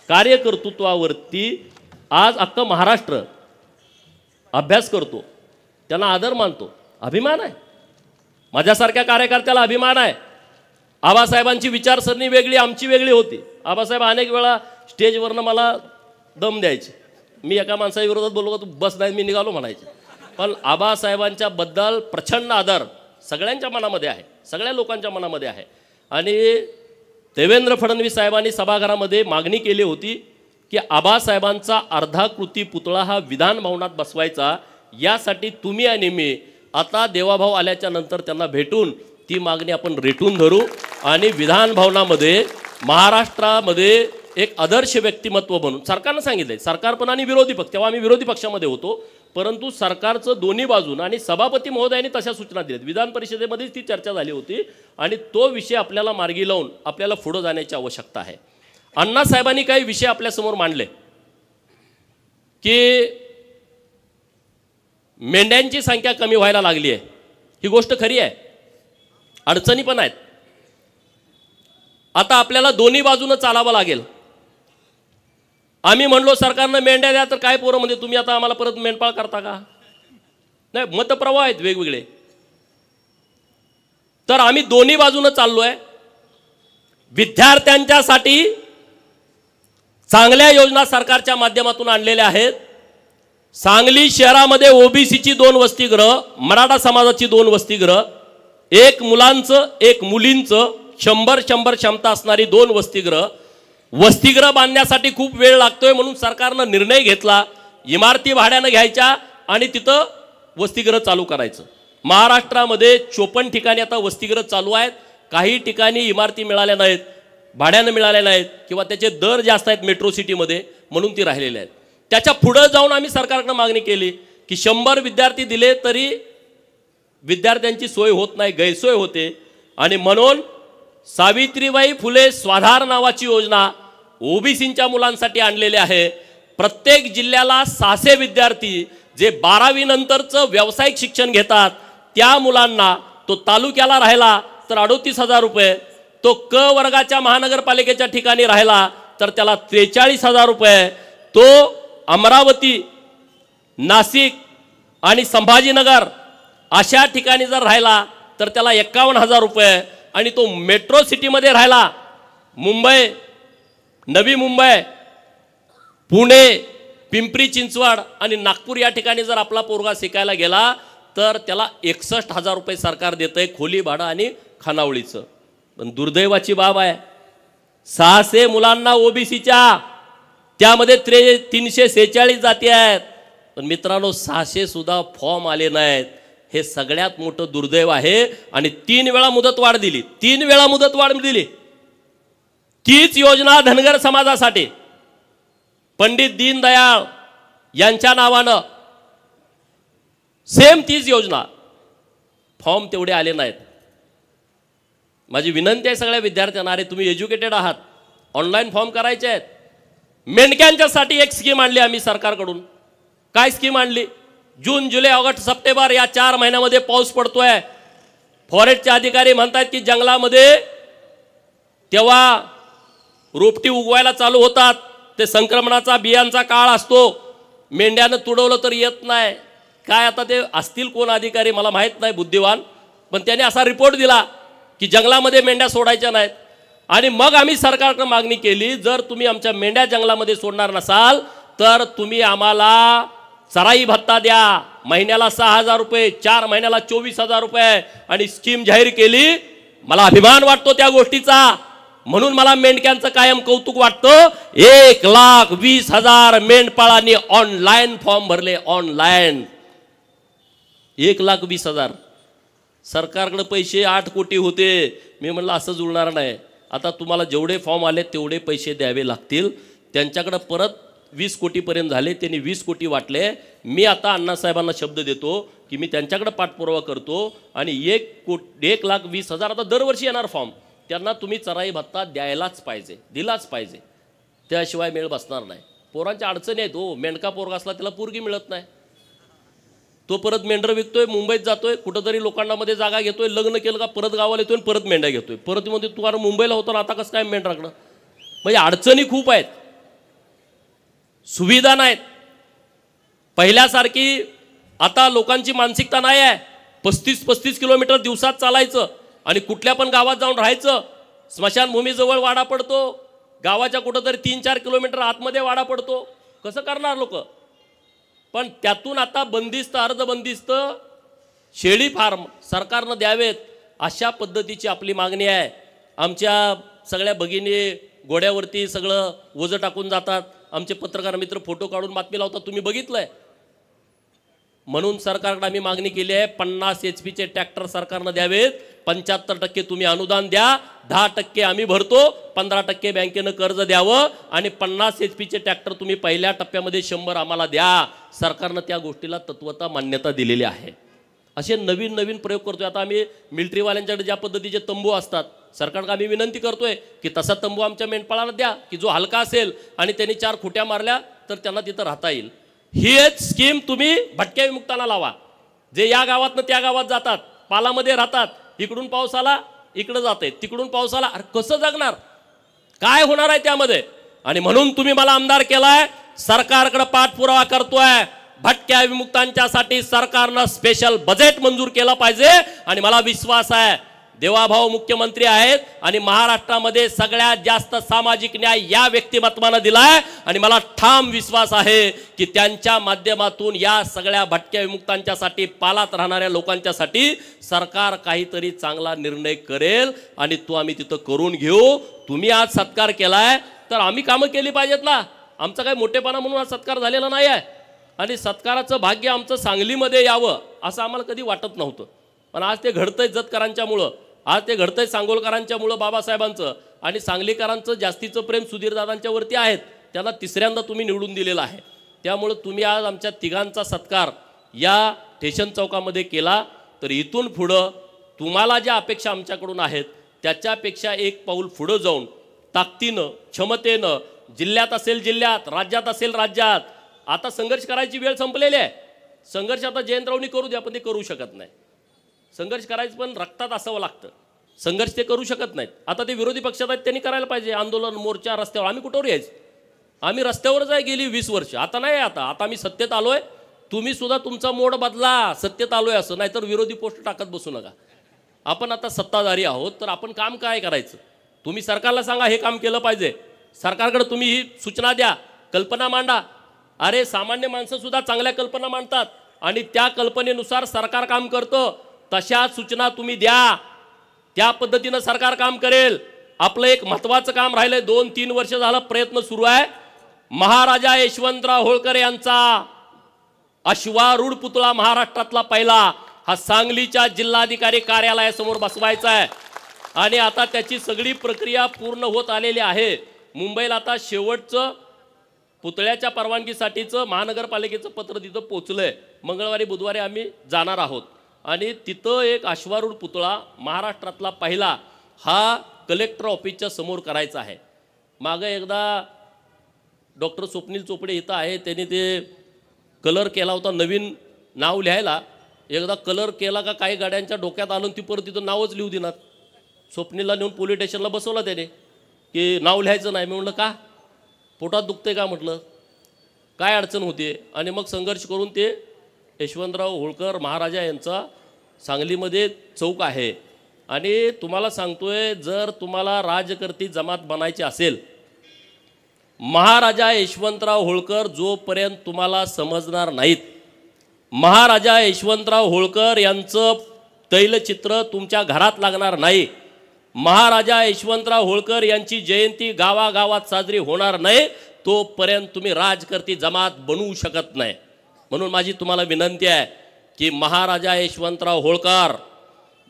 कार्यकर्तृत्वावरती आज अख्खं महाराष्ट्र अभ्यास करतो, त्यांना आदर मानतो, अभिमान आहे. माझ्यासारख्या कार्यकर्त्याला अभिमान आहे. आबासाहेबांची विचारसरणी वेगळी, आमची वेगळी होती. आबासाहेब अनेक वेळा स्टेजवरनं मला दम द्यायचे. मी एका माणसाविरोधात बोललो का तू बस नाही मी निघालो म्हणायचे. पण आबासाहेबांच्या बद्दल प्रचंड आदर सगळ्यांच्या मनामध्ये आहे, सगळ्या लोकांच्या मनामध्ये आहे. आणि देवेंद्र फडणवीस साहेबांनी सभागृहामध्ये मागणी केली होती की आबासाहेबांचा अर्धा कृती पुतळा हा विधान भवनात बसवायचा. यासाठी तुम्ही आणि मी आता देवाभाऊ आल्याच्या नंतर त्यांना भेटून ती मागणी आपण रेटून धरू आणि विधान भवनामध्ये महाराष्ट्रामध्ये एक आदर्श व्यक्तिमत्व बनून सरकारनं सांगितलंय, सरकार पण आणि विरोधी पक्ष, तेव्हा आम्ही विरोधी पक्षामध्ये होतो, परंतु सरकारचं दोन्ही बाजून आणि सभापती महोदयांनी तशा सूचना दिल्यात. विधान परिषदेमध्येच ती चर्चा झाली होती आणि तो विषय आपल्याला मार्गी लावून आपल्याला पुढे जाण्याची आवश्यकता आहे. अण्णासाहेबांनी काही विषय आपल्यासमोर मांडले की मेंढ्यांची संख्या कमी व्हायला लागली आहे. ही गोष्ट खरी आहे, अडचणी पण आहेत. आता आपल्याला दोन्ही बाजूनं चालावं लागेल. आम्ही म्हणलो सरकारनं मेंढ्या द्या, तर काय पोरं म्हणजे तुम्ही आता आम्हाला परत मेंढपाळ करता का? नाही, मतप्रवाह आहेत वेगवेगळे. तर आम्ही दोन्ही बाजूनं चाललोय. विद्यार्थ्यांच्यासाठी चांगल्या योजना सरकारच्या माध्यमातून आणलेल्या आहेत. सांगली शहरामध्ये ओबीसीची 2 वसतिगृह, मराठा समाजाची 2 वसतिगृह, एक मुलांचं एक मुलींचं 100 क्षमता असणारी 2 वसतिगृह. वसतिगृह बांधण्यासाठी खूप वेळ लागतोय म्हणून सरकारनं निर्णय घेतला इमारती भाड्यानं घ्यायच्या आणि तिथं वसतिगृह चालू करायचं. महाराष्ट्रामध्ये 54 ठिकाणी आता वसतिगृह चालू आहेत. काही ठिकाणी इमारती मिळाल्या नाहीत, भाड्यानं मिळाल्या नाहीत किंवा त्याचे दर जास्त आहेत मेट्रो सिटीमध्ये म्हणून ती राहिलेले आहेत. त्याच्या पुढे जाऊन आम्ही सरकारकडे मागणी केली की 100 विद्यार्थी दिले तरी विद्यार्थ्यांची सोय होत नाही, गैरसोय होते. आणि म्हणून सावित्रीबाई फुले स्वाधार नावाची योजना ओबीसींच्या मुलांसाठी आणलेली आहे. प्रत्येक जिल्ह्याला 600 विद्यार्थी जे 12वी नंतरचं व्यावसायिक शिक्षण घेतात त्या मुलांना, तो तालुक्याला राहिला तर 38,000 रुपये, तो क वर्गाच्या महानगरपालिकेच्या ठिकाणी राहिला तर त्याला 43,000 रुपये, तो अमरावती, नाशिक आणि संभाजीनगर अशा ठिकाणी जर राहिला तर त्याला 51,000 रुपये, आणि तो मेट्रो सिटीमध्ये राहिला मुंबई, नवी मुंबई, पुणे, पिंपरी चिंचवड आणि नागपूर या ठिकाणी जर आपला पोरगा शिकायला गेला तर त्याला 61,000 रुपये सरकार देतंय खोली भाडं आणि खानावळीचं. पण दुर्दैवाची बाब आहे 600 मुलांना ओबीसीच्या, त्यामध्ये 346 जाती आहेत. पण मित्रांनो 600 सुद्धा फॉर्म आले नाहीत. हे सगळ्यात मोठं दुर्दैव आहे. आणि 3 वेळा मुदतवाढ दिली, 3 वेळा मुदतवाढ दिली. तीच योजना धनगर समाजासाठी पंडित दीनदयाळ यांच्या नावानं सेम तीच योजना, फॉर्म तेवढे आले नाहीत. माझी विनंती आहे सगळ्या विद्यार्थ्यांना, अरे तुम्ही एज्युकेटेड आहात, ऑनलाईन फॉर्म करायचे आहेत. मेंढक्यांच्यासाठी एक स्कीम आणली आम्ही सरकारकडून. काय स्कीम आणली? जून, जुलै, ऑगस्ट, सप्टेंबर या 4 महिन्यामध्ये पाऊस पडतोय. फॉरेस्टचे अधिकारी म्हणतात की जंगलामध्ये तेव्हा रोपटी उगवायला चालू होतात, ते संक्रमणाचा बियांचा काळ असतो, मेंढ्यानं तुडवलं तर येत नाही. काय आता ते असतील कोण अधिकारी मला माहीत नाही, बुद्धिवान, पण त्याने असा रिपोर्ट दिला की जंगलामध्ये मेंढ्या सोडायच्या नाहीत. आणि मग आम्ही सरकारकडे मागणी केली, जर तुम्ही आमच्या मेंढ्या जंगलामध्ये सोडणार नसाल तर तुम्ही आम्हाला चराई भत्ता द्या, महिन्याला 6,000 रुपये, 4 महिन्याला 24,000 रुपये, आणि स्कीम जाहीर केली. मला अभिमान वाटतो त्या गोष्टीचा, म्हणून मला मेंढक्यांचं कायम कौतुक वाटतं. 1,20,000 मेंढपाळांनी ऑनलाईन फॉर्म भरले, ऑनलाईन 1,20,000. सरकारकडे पैसे 8 कोटी होते. मी म्हणलं असं जुळणार नाही, आता तुम्हाला जेवढे फॉर्म आले तेवढे पैसे द्यावे लागतील. त्यांच्याकडे परत 20 कोटीपर्यंत झाले, त्यांनी 20 कोटी वाटले. मी आता अण्णासाहेबांना शब्द देतो की मी त्यांच्याकडे पाठपुरावा करतो आणि 1,20,000 आता दरवर्षी येणार फॉर्म, त्यांना तुम्ही चराई भत्ता द्यायलाच पाहिजे, दिलाच पाहिजे, त्याशिवाय मेळ बसणार नाही. पोरांच्या अडचणी आहेत हो. मेंढका पोरगा असला त्याला पोरगी मिळत नाही, तो परत मेंढर विकतोय, मुंबईत जातोय, कुठंतरी लोकांमध्ये जागा घेतोय, लग्न केलं का परत गावाला येतोय, परत मेंढ्या घेतोय, परत म्हणते तू अरे मुंबईला होता ना आता कसं काय मेंढराकडं. म्हणजे अडचणी खूप आहेत, सुविधा नाहीत. पहिल्यासारखी आता लोकांची मानसिकता नाही आहे. 35 किलोमीटर दिवसात चालायचं आणि कुठल्या पण गावात जाऊन राहायचं. स्मशानभूमीजवळ वाडा पडतो, गावाच्या कुठंतरी 3-4 किलोमीटर आतमध्ये वाडा पडतो. कसं करणार लोक? पण त्यातून आता बंदिस्त अर्धबंदिस्त शेळी फार्म सरकारनं द्यावेत अशा पद्धतीची आपली मागणी आहे. आमच्या सगळ्या भगिनी घोड्यावरती सगळं ओझं टाकून जातात. आमचे पत्रकार मित्र फोटो काढून बातमी लावतात, तुम्ही बघितलंय. म्हणून सरकारकडे आम्ही मागणी केली आहे, 50 HP ट्रॅक्टर सरकारनं द्यावेत. 75% तुम्ही अनुदान द्या, 10% आम्ही भरतो, 15% बँकेनं कर्ज द्यावं आणि 50 HP ट्रॅक्टर तुम्ही पहिल्या टप्प्यामध्ये 100 आम्हाला द्या. सरकारनं त्या गोष्टीला तत्वता मान्यता दिलेली आहे. असे नवीन नवीन प्रयोग करतोय. आता आम्ही मिलिटरीवाल्यांच्याकडे ज्या पद्धतीचे तंबू असतात, सरकारला आम्ही विनंती करतोय की तसा तंबू आमच्या मेंढपाळाला द्या की जो हलका असेल आणि त्यांनी 4 खुट्या मारल्या तर त्यांना तिथं राहता येईल. ही एक स्कीम तुम्ही भटक्या विमुक्तांना लावा, जे या गावातनं त्या गावात जातात, पालामध्ये राहतात. इकडून पाऊस आला इकडं जाते, तिकडून पाऊस आला, अरे कसं जगणार? काय होणार आहे त्यामध्ये? आणि म्हणून तुम्ही मला आमदार केलाय, सरकारकडे पाठपुरावा करतोय. भटक्या विमुक्तांच्यासाठी सरकारनं स्पेशल बजेट मंजूर केलं पाहिजे. आणि मला विश्वास आहे देवाभाऊ मुख्यमंत्री आहेत आणि महाराष्ट्रामध्ये सगळ्यात जास्त सामाजिक न्याय या व्यक्तिमत्वानं दिलाय. आणि मला ठाम विश्वास आहे की त्यांच्या माध्यमातून या सगळ्या भटक्या विमुक्तांच्यासाठी, पालात राहणाऱ्या लोकांच्यासाठी सरकार काहीतरी चांगला निर्णय करेल आणि तो आम्ही तिथं करून घेऊ. तुम्ही आज सत्कार केलाय तर आम्ही कामं केली पाहिजेत ना. आमचा काही मोठेपणा म्हणून आज सत्कार झालेला नाही आहे आणि सत्काराचं भाग्य आमचं सांगलीमध्ये यावं असं आम्हाला कधी वाटत नव्हतं. पण आज ते घडतंय जतकरांच्यामुळं, आज ते घडतंय सांगोलकरांच्यामुळं, बाबासाहेबांचं आणि सांगलीकरांचं जास्तीचं प्रेम सुधीरदादांच्यावरती आहेत. त्यांना तिसऱ्यांदा तुम्ही निवडून दिलेलं आहे. त्यामुळं तुम्ही आज आमच्या तिघांचा सत्कार या स्टेशन चौकामध्ये केला. तर इथून पुढं तुम्हाला ज्या अपेक्षा आमच्याकडून आहेत त्याच्यापेक्षा एक पाऊल पुढं जाऊन ताकदीनं, क्षमतेनं, जिल्ह्यात असेल जिल्ह्यात, राज्यात असेल राज्यात, आता संघर्ष करायची वेळ संपलेली आहे. संघर्ष आता जयंतरावनी करू द्या, पण ते करू शकत नाही. संघर्ष करायचं पण रक्तात असावं लागतं. संघर्ष ते करू शकत नाहीत. आता ते विरोधी पक्षात आहेत, त्यांनी करायला पाहिजे आंदोलन, मोर्चा, रस्त्यावर. आम्ही कुठवर यायचं? आम्ही रस्त्यावरच आहे गेली 20 वर्ष. आता नाही, आता आम्ही सत्तेत आलोय. तुम्ही सुद्धा तुमचा मोड बदला, सत्तेत आलोय असं, नाहीतर विरोधी पोस्ट टाकत बसू नका. आपण आता सत्ताधारी आहोत, तर आपण काम काय करायचं? तुम्ही सरकारला सांगा हे काम केलं पाहिजे. सरकारकडे तुम्ही ही सूचना द्या, कल्पना मांडा. अरे सामान्य माणसं सुद्धा चांगल्या कल्पना मांडतात आणि त्या कल्पनेनुसार सरकार काम करतं. तशा सूचना तुम्ही द्या, त्या पद्धतीनं सरकार काम करेल. आपलं एक महत्त्वाचं काम राहिलंय, 2-3 वर्ष झालं प्रयत्न सुरू आहे. महाराजा यशवंतराव होळकर यांचा अश्वारूढ पुतळा महाराष्ट्रातला पहिला हा सांगलीच्या जिल्हाधिकारी कार्यालयासमोर बसवायचा आहे आणि आता त्याची सगळी प्रक्रिया पूर्ण होत आलेली आहे. मुंबईला आता शेवटचं पुतळ्याच्या परवानगीसाठीचं महानगरपालिकेचं पत्र तिथं पोचलंय. मंगळवारी बुधवारी आम्ही जाणार आहोत आणि तिथं एक अश्वारूढ पुतळा महाराष्ट्रातला पहिला हा कलेक्टर ऑफिसच्या समोर करायचा आहे. मागं एकदा डॉक्टर स्वप्नील चोपडे इथं आहे, त्यांनी ते कलर केला होता नवीन नाव लिहायला. एकदा कलर केला का काही गाड्यांच्या डोक्यात आलं, ती परत तिथं नावच लिहू देणार. स्वप्नीलला नेऊन पोलीस स्टेशनला बसवलं त्याने की नाव लिहायचं नाही. मी म्हटलं का? पोटात दुखते का म्हटलं, काय अडचण होते? आणि मग संघर्ष करून ते यशवंतराव होळकर महाराजा यांचा सांगलीमध्ये चौक आहे. आणि तुम्हाला सांगतोय, जर तुम्हाला राजकर्ती जमात बनायची असेल, महाराजा यशवंतराव होळकर जोपर्यंत तुम्हाला समजणार नाहीत, महाराजा यशवंतराव होळकर यांचं तैलचित्र तुमच्या घरात लागणार नाही, महाराजा यशवंतराव होळकर यांची जयंती गावागावात साजरी होणार नाही, तोपर्यंत तुम्ही राजकर्ती जमात बनवू शकत नाही. म्हणून माझी तुम्हाला विनंती आहे की महाराजा यशवंतराव होळकर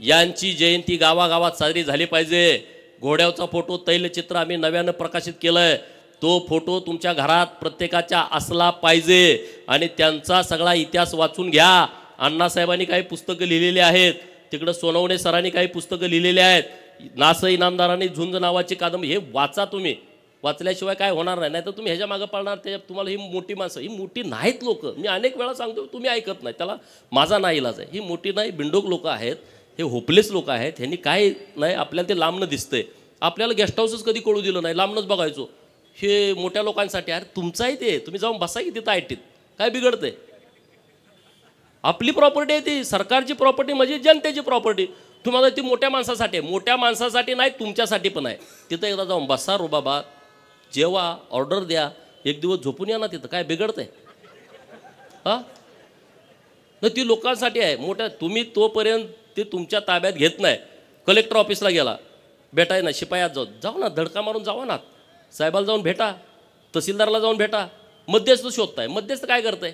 यांची जयंती गावागावात साजरी झाली पाहिजे. घोड्यावरचा फोटो तैलचित्र आम्ही नव्यानं प्रकाशित केलंय, तो फोटो तुमच्या घरात प्रत्येकाच्या असला पाहिजे. आणि त्यांचा सगळा इतिहास वाचून घ्या. अण्णासाहेबांनी काही पुस्तकं लिहिलेली आहेत, तिकडं सोनवणे सरांनी काही पुस्तकं लिहिलेली आहेत, नास इनामदारांनी झुंज नावाची कादंबरी, हे वाचा तुम्ही. वाचल्याशिवाय काय होणार नाही. नाही तर तुम्ही ह्याच्या मागं पडणार. त्याच्यात तुम्हाला ही मोठी माणसं, ही मोठी नाहीत लोक. मी अनेक वेळा सांगतो, तुम्ही ऐकत नाही, त्याला माझा नाही इलाज आहे. ही मोठी नाही, बिंडोक लोक आहेत, हे होपलेस लोक आहेत. ह्यांनी काय नाही, आपल्याला ते लांबनं दिसतंय. आपल्याला गेस्ट हाऊसच कधी कळू दिलं नाही, लांबनंच बघायचो. हे मोठ्या लोकांसाठी. अरे तुमचं आहे ते, तुम्ही जाऊन बसा की तिथं आयटीत, काय बिघडतंय? आपली प्रॉपर्टी आहे ती, सरकारची प्रॉपर्टी म्हणजे जनतेची प्रॉपर्टी. तुम्हाला ती मोठ्या माणसासाठी आहे, मोठ्या माणसासाठी नाही तुमच्यासाठी पण आहे. तिथं एकदा जाऊन बसा रुबाबा, जेवा, ऑर्डर द्या, एक दिवस झोपून या ना, तिथं काय बिघडतंय? हां न ती लोकांसाठी आहे मोठ्या. तुम्ही तोपर्यंत ते तुमच्या ताब्यात घेत नाही. कलेक्टर ऑफिसला गेला, भेटाय ना, शिपायात जाऊ ना, धडका मारून जावा ना, साहेबाला जाऊन भेटा, तहसीलदारला जाऊन भेटा. मध्यस्थ शोधताय, मध्यस्थ काय करताय?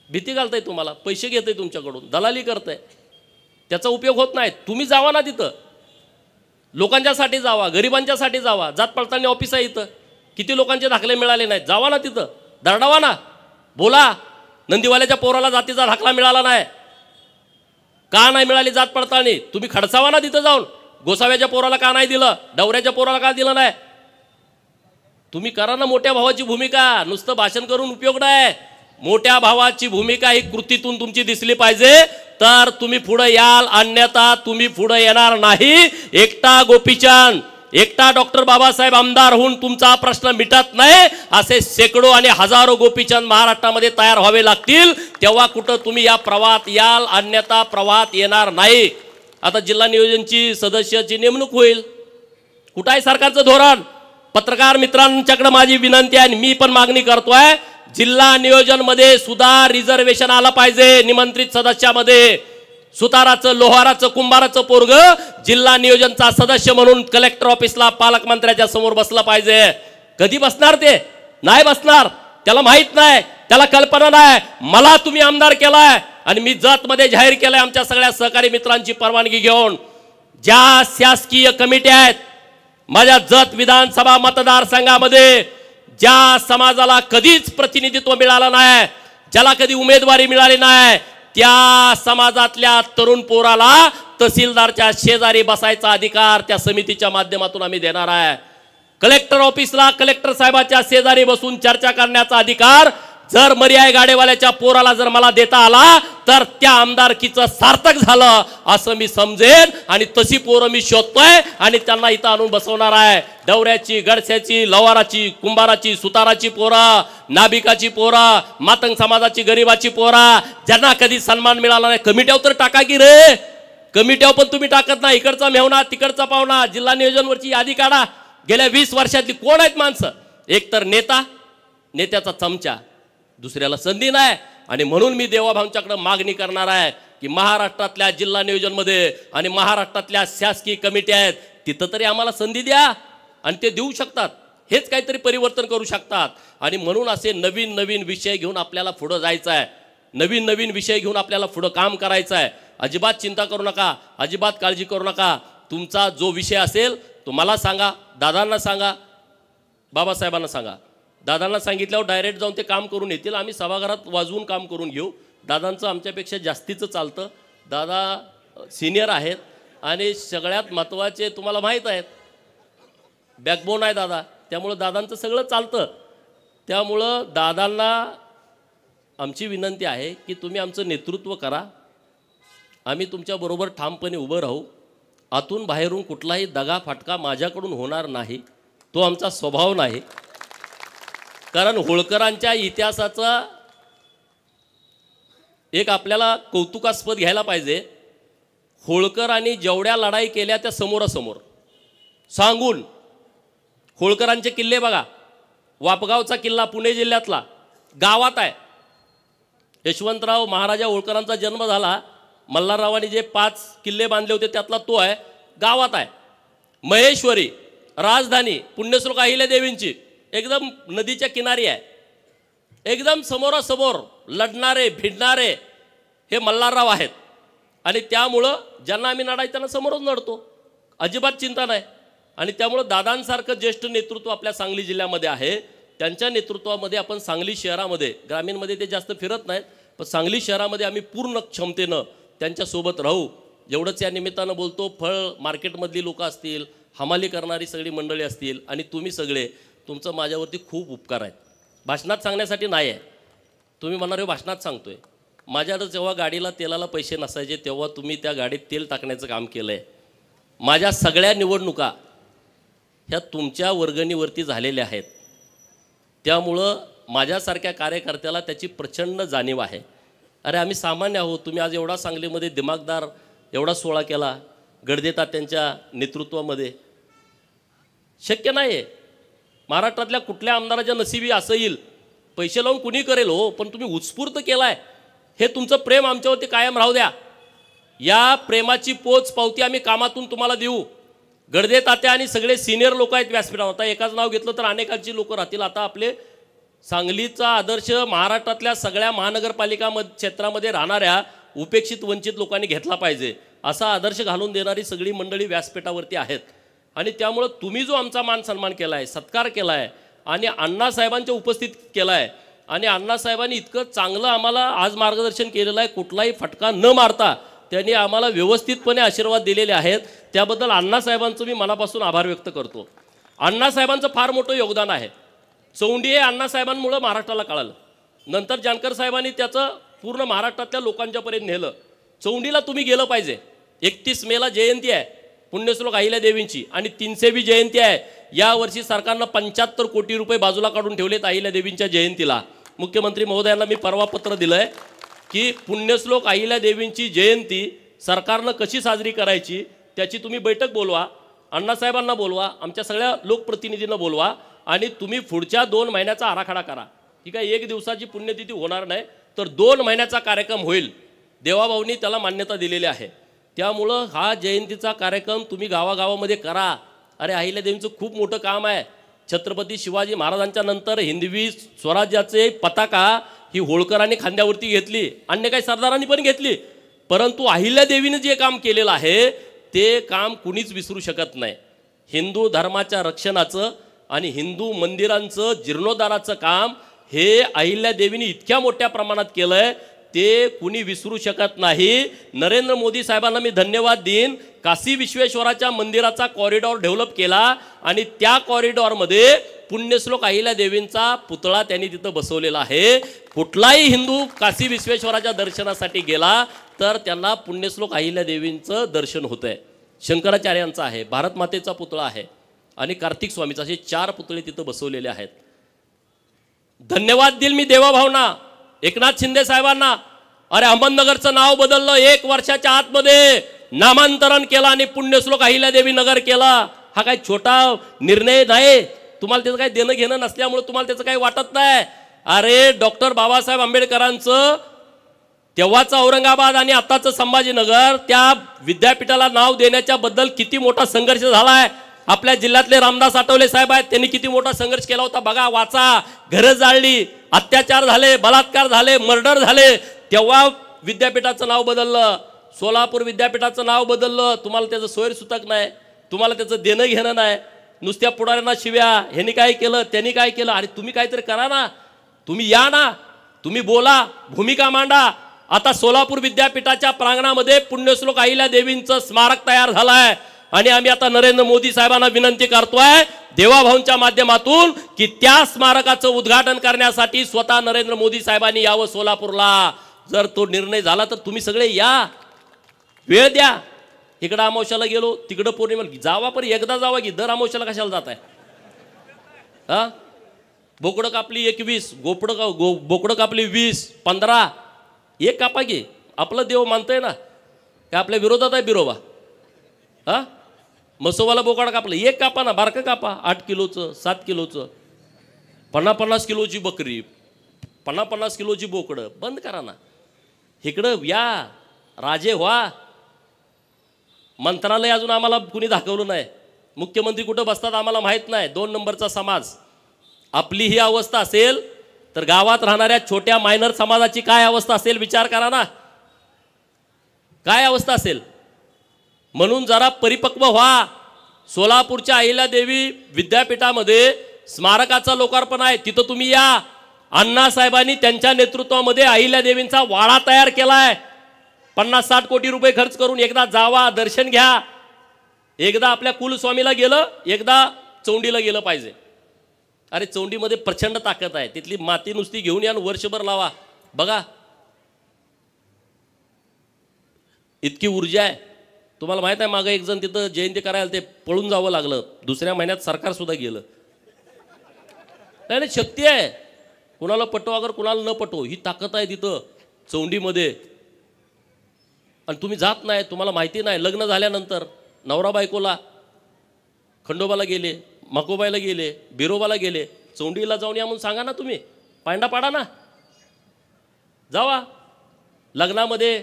भीती घालताय तुम्हाला, पैसे घेताय तुमच्याकडून, दलाली करताय, त्याचा उपयोग होत नाही. तुम्ही जावा ना तिथं, लोकांच्यासाठी जावा, गरिबांच्यासाठी जावा. जात पडताळणी ऑफिस आहे इथं, किती लोकांचे दाखले मिळाले नाहीत, जावा ना तिथं, दरडावा ना, बोला. नंदीवाल्याच्या पोराला जातीचा दाखला मिळाला नाही, का नाही मिळाली जात पडताळणी? तुम्ही खडसावा ना तिथं जाऊन. गोसाव्याच्या पोराला का नाही दिलं, डवऱ्याच्या पोराला का दिलं नाही? तुम्ही करा ना मोठ्या भावाची भूमिका, नुसतं भाषण करून उपयोग नाही. मोठ्या भावाची भूमिका ही कृतीतून तुमची दिसली पाहिजे, तर तुम्ही पुढे याल, अन्यथा तुम्ही पुढे येणार नाही. एकटा गोपीचंद, एकटा डॉक्टर बाबासाहेब आमदार होऊन तुमचा प्रश्न मिटत नाही. असे शेकडो आणि हजारो गोपीचंद महाराष्ट्रामध्ये तयार व्हावे लागतील, तेव्हा कुठं तुम्ही या प्रवाहात याल, अन्यथा प्रवाहात येणार नाही. आता जिल्हा नियोजनची सदस्याची नेमणूक होईल, कुठं आहे सरकारचं धोरण? पत्रकार मित्रांच्याकडे माझी विनंती आहे, मी पण मागणी करतोय, जिल्हा नियोजन मध्ये सुद्धा रिझर्वेशन आलं पाहिजे. निमंत्रित सदस्यामध्ये सुताराचं, लोहाराचं, कुंभाराचं पोरग जिल्हा नियोजनचा सदस्य म्हणून कलेक्टर ऑफिसला पालकमंत्र्याच्या समोर बसलं पाहिजे. कधी बसणार? ते नाही बसणार, त्याला माहित नाही, त्याला कल्पना नाही. मला तुम्ही आमदार केलाय आणि मी जत मध्ये जाहीर केलंय आमच्या सगळ्या सहकारी मित्रांची परवानगी घेऊन. ज्या शासकीय कमिट्या आहेत माझ्या जत विधानसभा मतदारसंघामध्ये, ज्या समाजाला कधीच प्रतिनिधित्व मिळालं नाही, ज्याला कधी उमेदवारी मिळाली नाही, त्या समाजातल्या तरुण पोराला तहसीलदारच्या शेजारी बसायचा अधिकार त्या समितीच्या माध्यमातून आम्ही देणार आहे. कलेक्टर ऑफिसला कलेक्टर साहेबाच्या शेजारी बसून चर्चा करण्याचा अधिकार जर मर्याय गाडेवाल्याच्या पोराला जर मला देता आला तर त्या आमदारकीचं सार्थक झालं असं मी समजेन. आणि तशी पोरं मी शोधतोय आणि त्यांना इथं आणून बसवणार आहे. डवऱ्याची, गडस्याची, लवाराची, कुंभाराची, सुताराची पोरं, नाभिकाची पोरं, मातंग समाजाची, गरीबाची पोरं, ज्यांना कधी सन्मान मिळाला नाही. कमिट्यावर तर टाका की रे, कमिट्यावर पण तुम्ही टाकत नाही. इकडचा मेहना, तिकडचा पाहुणा, जिल्हा नियोजनवरची यादी काढा. गेल्या 20 वर्षातली कोण आहेत माणसं? एक तर नेता, नेत्याचा चमचा, दुसऱ्याला संधी नाही. आणि म्हणून मी देवाभाऊंच्याकडे मागणी करणार आहे की महाराष्ट्रातल्या जिल्हा नियोजनमध्ये आणि महाराष्ट्रातल्या शासकीय कमिटी आहेत तिथं तरी आम्हाला संधी द्या. आणि ते देऊ शकतात, हेच काहीतरी परिवर्तन करू शकतात. आणि म्हणून असे नवीन नवीन विषय घेऊन आपल्याला पुढं जायचं आहे, नवीन नवीन विषय घेऊन आपल्याला पुढं काम करायचं आहे. अजिबात चिंता करू नका, अजिबात काळजी करू नका. तुमचा जो विषय असेल तो मला सांगा, दादांना सांगा, बाबासाहेबांना सांगा. दादांना सांगितल्यावर डायरेक्ट जाऊन ते काम करून येतील. आम्ही सभागृहात वाजवून काम करून घेऊ. दादांचं आमच्यापेक्षा जास्तीचं चालतं. दादा सिनियर आहेत आणि सगळ्यात महत्त्वाचे तुम्हाला माहीत आहेत, बॅकबोन आहे दादा, त्यामुळं दादांचं सगळं चालतं. त्यामुळं दादांना आमची विनंती आहे की तुम्ही आमचं नेतृत्व करा, आम्ही तुमच्याबरोबर ठामपणे उभं राहू. आतून बाहेरून कुठलाही दगा फटका माझ्याकडून होणार नाही, तो आमचा स्वभाव नाही. कारण होळकरांच्या इतिहासाचा एक आपल्याला कौतुकास्पद घ्यायला पाहिजे. होळकरांनी जेवढ्या लढाई केल्या त्या समोरासमोर सांगून, होळकरांचे किल्ले बघा, वापगावचा किल्ला पुणे जिल्ह्यातला गावात आहे. यशवंतराव महाराजा होळकरांचा जन्म झाला, मल्हाररावांनी जे 5 किल्ले बांधले होते त्यातला तो आहे, गावात आहे. महेश्वरी राजधानी पुण्यश्लोक अहिल्यादेवींची एकदम नदीच्या किनारी आहे. एकदम समोरासमोर लढणारे भिडणारे हे मल्हारराव आहेत. आणि त्यामुळं ज्यांना आम्ही लढायचं त्यांना समोरच लढतो, अजिबात चिंता नाही. आणि त्यामुळं दादांसारखं ज्येष्ठ नेतृत्व आपल्या सांगली जिल्ह्यामध्ये आहे. त्यांच्या नेतृत्वामध्ये आपण सांगली शहरामध्ये, ग्रामीणमध्ये ते जास्त फिरत नाहीत, पण सांगली शहरामध्ये आम्ही पूर्ण क्षमतेनं त्यांच्यासोबत राहू एवढंच या निमित्तानं बोलतो. फळ मार्केटमधली लोक असतील, हमाली करणारी सगळी मंडळी असतील आणि तुम्ही सगळे, तुमचं माझ्यावरती खूप उपकार आहेत. भाषणात सांगण्यासाठी नाही आहे. तुम्ही म्हणणार भाषणात सांगतोय, माझ्याकडे जेव्हा गाडीला तेलाला पैसे नसायचे तेव्हा तुम्ही त्या गाडीत तेल टाकण्याचं काम केलं आहे. माझ्या सगळ्या निवडणुका ह्या तुमच्या वर्गणीवरती झालेल्या आहेत. त्यामुळं माझ्यासारख्या कार्यकर्त्याला त्याची प्रचंड जाणीव आहे. अरे आम्ही सामान्य आहोत. तुम्ही आज एवढा सांगलीमध्ये दिमागदार एवढा सोहळा केला गडदे तात्यांच्या नेतृत्वामध्ये. शक्य नाही आहे. महाराष्ट्रातल्या कुठल्या आमदाराच्या नशिबी असं येईल. पैसे लावून कुणी करेल हो, पण तुम्ही उत्स्फूर्त केलाय. हे तुमचं प्रेम आमच्यावरती कायम राहू द्या. या प्रेमाची पोच पावती आम्ही कामातून तुम्हाला देऊ. गडदे तात्या आणि सगळे सिनियर लोक आहेत व्यासपीठावर. आता एकाच नाव घेतलं तर अनेकांची लोक राहतील. आता आपले सांगलीचा आदर्श महाराष्ट्रातल्या सगळ्या महानगरपालिका क्षेत्रामध्ये राहणाऱ्या उपेक्षित वंचित लोकांनी घेतला पाहिजे. असा आदर्श घालून देणारी सगळी मंडळी व्यासपीठावरती आहेत. आणि त्यामुळं तुम्ही जो आमचा मान सन्मान केला आहे, सत्कार केला आहे आणि अण्णासाहेबांच्या उपस्थित केला आहे आणि अण्णासाहेबांनी इतकं चांगलं आम्हाला आज मार्गदर्शन केलेलं आहे, कुठलाही फटका न मारता त्यांनी आम्हाला व्यवस्थितपणे आशीर्वाद दिलेले आहेत. त्याबद्दल अण्णासाहेबांचं मी मनापासून आभार व्यक्त करतो. अण्णासाहेबांचं फार मोठं योगदान आहे. चौंडी हे अण्णासाहेबांमुळं महाराष्ट्राला कळालं. नंतर जानकर साहेबांनी त्याचं पूर्ण महाराष्ट्रातल्या लोकांच्यापर्यंत नेलं. चौंडीला तुम्ही गेलं पाहिजे. 31 मेला जयंती आहे पुण्यश्लोक अहिल्यादेवींची आणि 300वी जयंती आहे. यावर्षी सरकारनं 75 कोटी रुपये बाजूला काढून ठेवलेत अहिल्यादेवींच्या जयंतीला. मुख्यमंत्री महोदयांना मी परवा पत्र दिलं आहे की पुण्यश्लोक अहिल्यादेवींची जयंती सरकारनं कशी साजरी करायची त्याची तुम्ही बैठक बोलवा, अण्णासाहेबांना बोलवा, आमच्या सगळ्या लोकप्रतिनिधींना बोलवा आणि तुम्ही पुढच्या 2 महिन्याचा आराखडा करा. ही काय 1 दिवसाची पुण्यतिथी होणार नाही, तर 2 महिन्याचा कार्यक्रम होईल. देवाभाऊंनी त्याला मान्यता दिलेली आहे. त्यामुळं हा जयंतीचा कार्यक्रम तुम्ही गावागावामध्ये करा. अरे अहिल्यादेवींचं खूप मोठं काम आहे. छत्रपती शिवाजी महाराजांच्या नंतर हिंदवी स्वराज्याचे पताका ही होळकरांनी खांद्यावरती घेतली, अन्य काही सरदारांनी पण घेतली, परंतु अहिल्यादेवीनं जे काम केलेलं आहे ते काम कुणीच विसरू शकत नाही. हिंदू धर्माच्या रक्षणाचं आणि हिंदू मंदिरांचं जीर्णोद्धाराचं काम हे अहिल्यादेवीने इतक्या मोठ्या प्रमाणात केलं आहे, ते कुणी विसरू शकत नाही. नरेंद्र मोदी साहेबांना मी धन्यवाद देईन. काशी विश्वेश्वराच्या मंदिराचा कॉरिडॉर डेव्हलप केला आणि त्या कॉरिडॉरमध्ये पुण्यश्लोक अहिल्यादेवींचा पुतळा त्यांनी तिथं बसवलेला आहे. कुठलाही हिंदू काशी विश्वेश्वराच्या दर्शनासाठी गेला तर त्यांना पुण्यश्लोक अहिल्यादेवींचं दर्शन होतं आहे. शंकराचार्यांचा आहे, भारत मातेचा पुतळा आहे आणि कार्तिक स्वामीचा, असे 4 पुतळे तिथं बसवलेले आहेत. धन्यवाद देईल मी देवाभावना, एकनाथ शिंदे साहेबांना. अरे अहमदनगरचं नाव बदललं, 1 वर्षाच्या आतमध्ये नामांतरण केलं आणि पुण्यश्लोक अहिल्यादेवी नगर केला. हा काही छोटा निर्णय नाही. तुम्हाला त्याचं काही देणं घेणं नसल्यामुळे तुम्हाला त्याचं काही वाटत नाही. अरे डॉक्टर बाबासाहेब आंबेडकरांचं तेव्हाचं औरंगाबाद आणि आताचं संभाजीनगर त्या विद्यापीठाला नाव देण्याच्या बद्दल किती मोठा संघर्ष झाला आहे. आपल्या जिल्ह्यातले रामदास आठवले साहेब आहेत, त्यांनी किती मोठा संघर्ष केला होता बघा. वाचा, घरं जाळली, अत्याचार झाले, बलात्कार झाले, मर्डर झाले, तेव्हा विद्यापीठाचं नाव बदललं. सोलापूर विद्यापीठाचं नाव बदललं. तुम्हाला त्याचं सोयरसूतक नाही, तुम्हाला त्याचं देणं घेणं नाही. नुसत्या पुढाऱ्यांना शिव्या, ह्यांनी काय केलं त्यांनी काय केलं. अरे तुम्ही काहीतरी करा ना, तुम्ही या ना, तुम्ही बोला, भूमिका मांडा. आता सोलापूर विद्यापीठाच्या प्रांगणामध्ये पुण्यश्लोक अहिल्यादेवींचं स्मारक तयार झालं आहे आणि आम्ही आता नरेंद्र मोदी साहेबांना विनंती करतोय देवाभाऊंच्या माध्यमातून की त्या स्मारकाचं उद्घाटन करण्यासाठी स्वतः नरेंद्र मोदी साहेबांनी यावं सोलापूरला. जर तो निर्णय झाला तर तुम्ही सगळे या, वेळ द्या. इकडं अमावस्याला गेलो, तिकडं पौर्णिमेला जावा, पण एकदा जावा की दर अमावस्याला कशाला जात आहे. हा बोकडं कापली 21, बोकडं कापली 20, 15, एक कापा की. आपलं देव मानतंय ना, काय आपल्या विरोधात आहे बिरोबा. हा मसोबाला बोकाडा कापलं, एक कापा ना, बारकं कापा. 8 किलोचं, 7 किलोचं, 50-50 किलोची बकरी, 50-50 किलोची बोकडं बंद करा ना. इकडं या, राजे व्हा. मंत्रालय अजून आम्हाला कुणी दाखवलं नाही. मुख्यमंत्री कुठं बसतात आम्हाला माहीत नाही. 2 नंबरचा समाज. आपली ही अवस्था असेल तर गावात राहणाऱ्या छोट्या मायनर समाजाची काय अवस्था असेल विचार करा ना, काय अवस्था असेल. म्हणून जरा परिपक्व व्हा. सोलापूरच्या अहिल्यादेवी विद्यापीठामध्ये स्मारकाचं लोकार्पण आहे, तिथं तुम्ही या. अण्णासाहेबांनी त्यांच्या नेतृत्वामध्ये अहिल्यादेवींचा वाडा तयार केलाय. 50-60 कोटी रुपये खर्च करून एकदा जावा, दर्शन घ्या. एकदा आपल्या कुलस्वामीला गेलं, एकदा चौंडीला गेलं पाहिजे. अरे चौंडीमध्ये प्रचंड ताकद आहे. तिथली माती नुसती घेऊन या, वर्षभर लावा, बघा इतकी ऊर्जा आहे. तुम्हाला माहित आहे मागं एक जण तिथं जयंती करायला ते पळून जावं लागलं. 2ऱ्या महिन्यात सरकार सुद्धा गेलं. नाही शक्ती आहे. कुणाला पटो अगर कुणाला न पटो, ही ताकद आहे तिथं. चौंडीमध्ये, आणि तुम्ही जात नाही, तुम्हाला माहिती नाही. लग्न झाल्यानंतर नवरा बायकोला खंडोबाला गेले, मकोबाईला गेले, बिरोबाला गेले, चौंडीला जाऊन या म्हणून सांगा ना. तुम्ही पांडा पाडा ना, जावा. लग्नामध्ये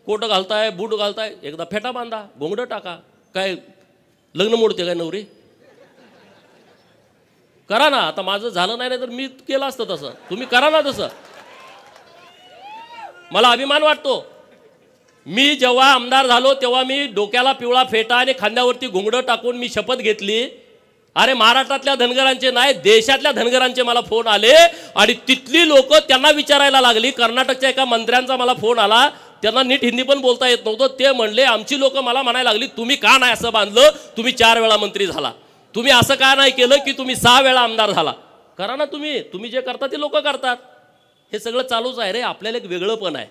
कोट घालताय, बूट घालताय, एकदा फेटा बांधा, घोंगडं टाका. काय लग्न मोडते काय नवरी? करा ना. आता माझं झालं नाही तर मी केलं असतं तसं, तुम्ही करा ना तसं. मला अभिमान वाटतो. मी जेव्हा आमदार झालो तेव्हा मी डोक्याला पिवळा फेटा आणि खांद्यावरती घोंगडं टाकून मी शपथ घेतली. अरे महाराष्ट्रातल्या धनगरांचे नाही, देशातल्या धनगरांचे मला फोन आले आणि तिथली लोक त्यांना विचारायला लागली. कर्नाटकच्या एका मंत्र्यांचा मला फोन आला, त्यांना नीट हिंदी पण बोलता येत नव्हतं. ते म्हणले, आमची लोक मला म्हणायला लागली, तुम्ही का नाही असं बांधलं, तुम्ही 4 वेळा मंत्री झाला, तुम्ही असं का नाही केलं की तुम्ही 6 वेळा आमदार झाला. करा ना तुम्ही जे करता ते लोक करतात. हे सगळं चालूच आहे रे. आपल्याला एक वेगळं पण आहे,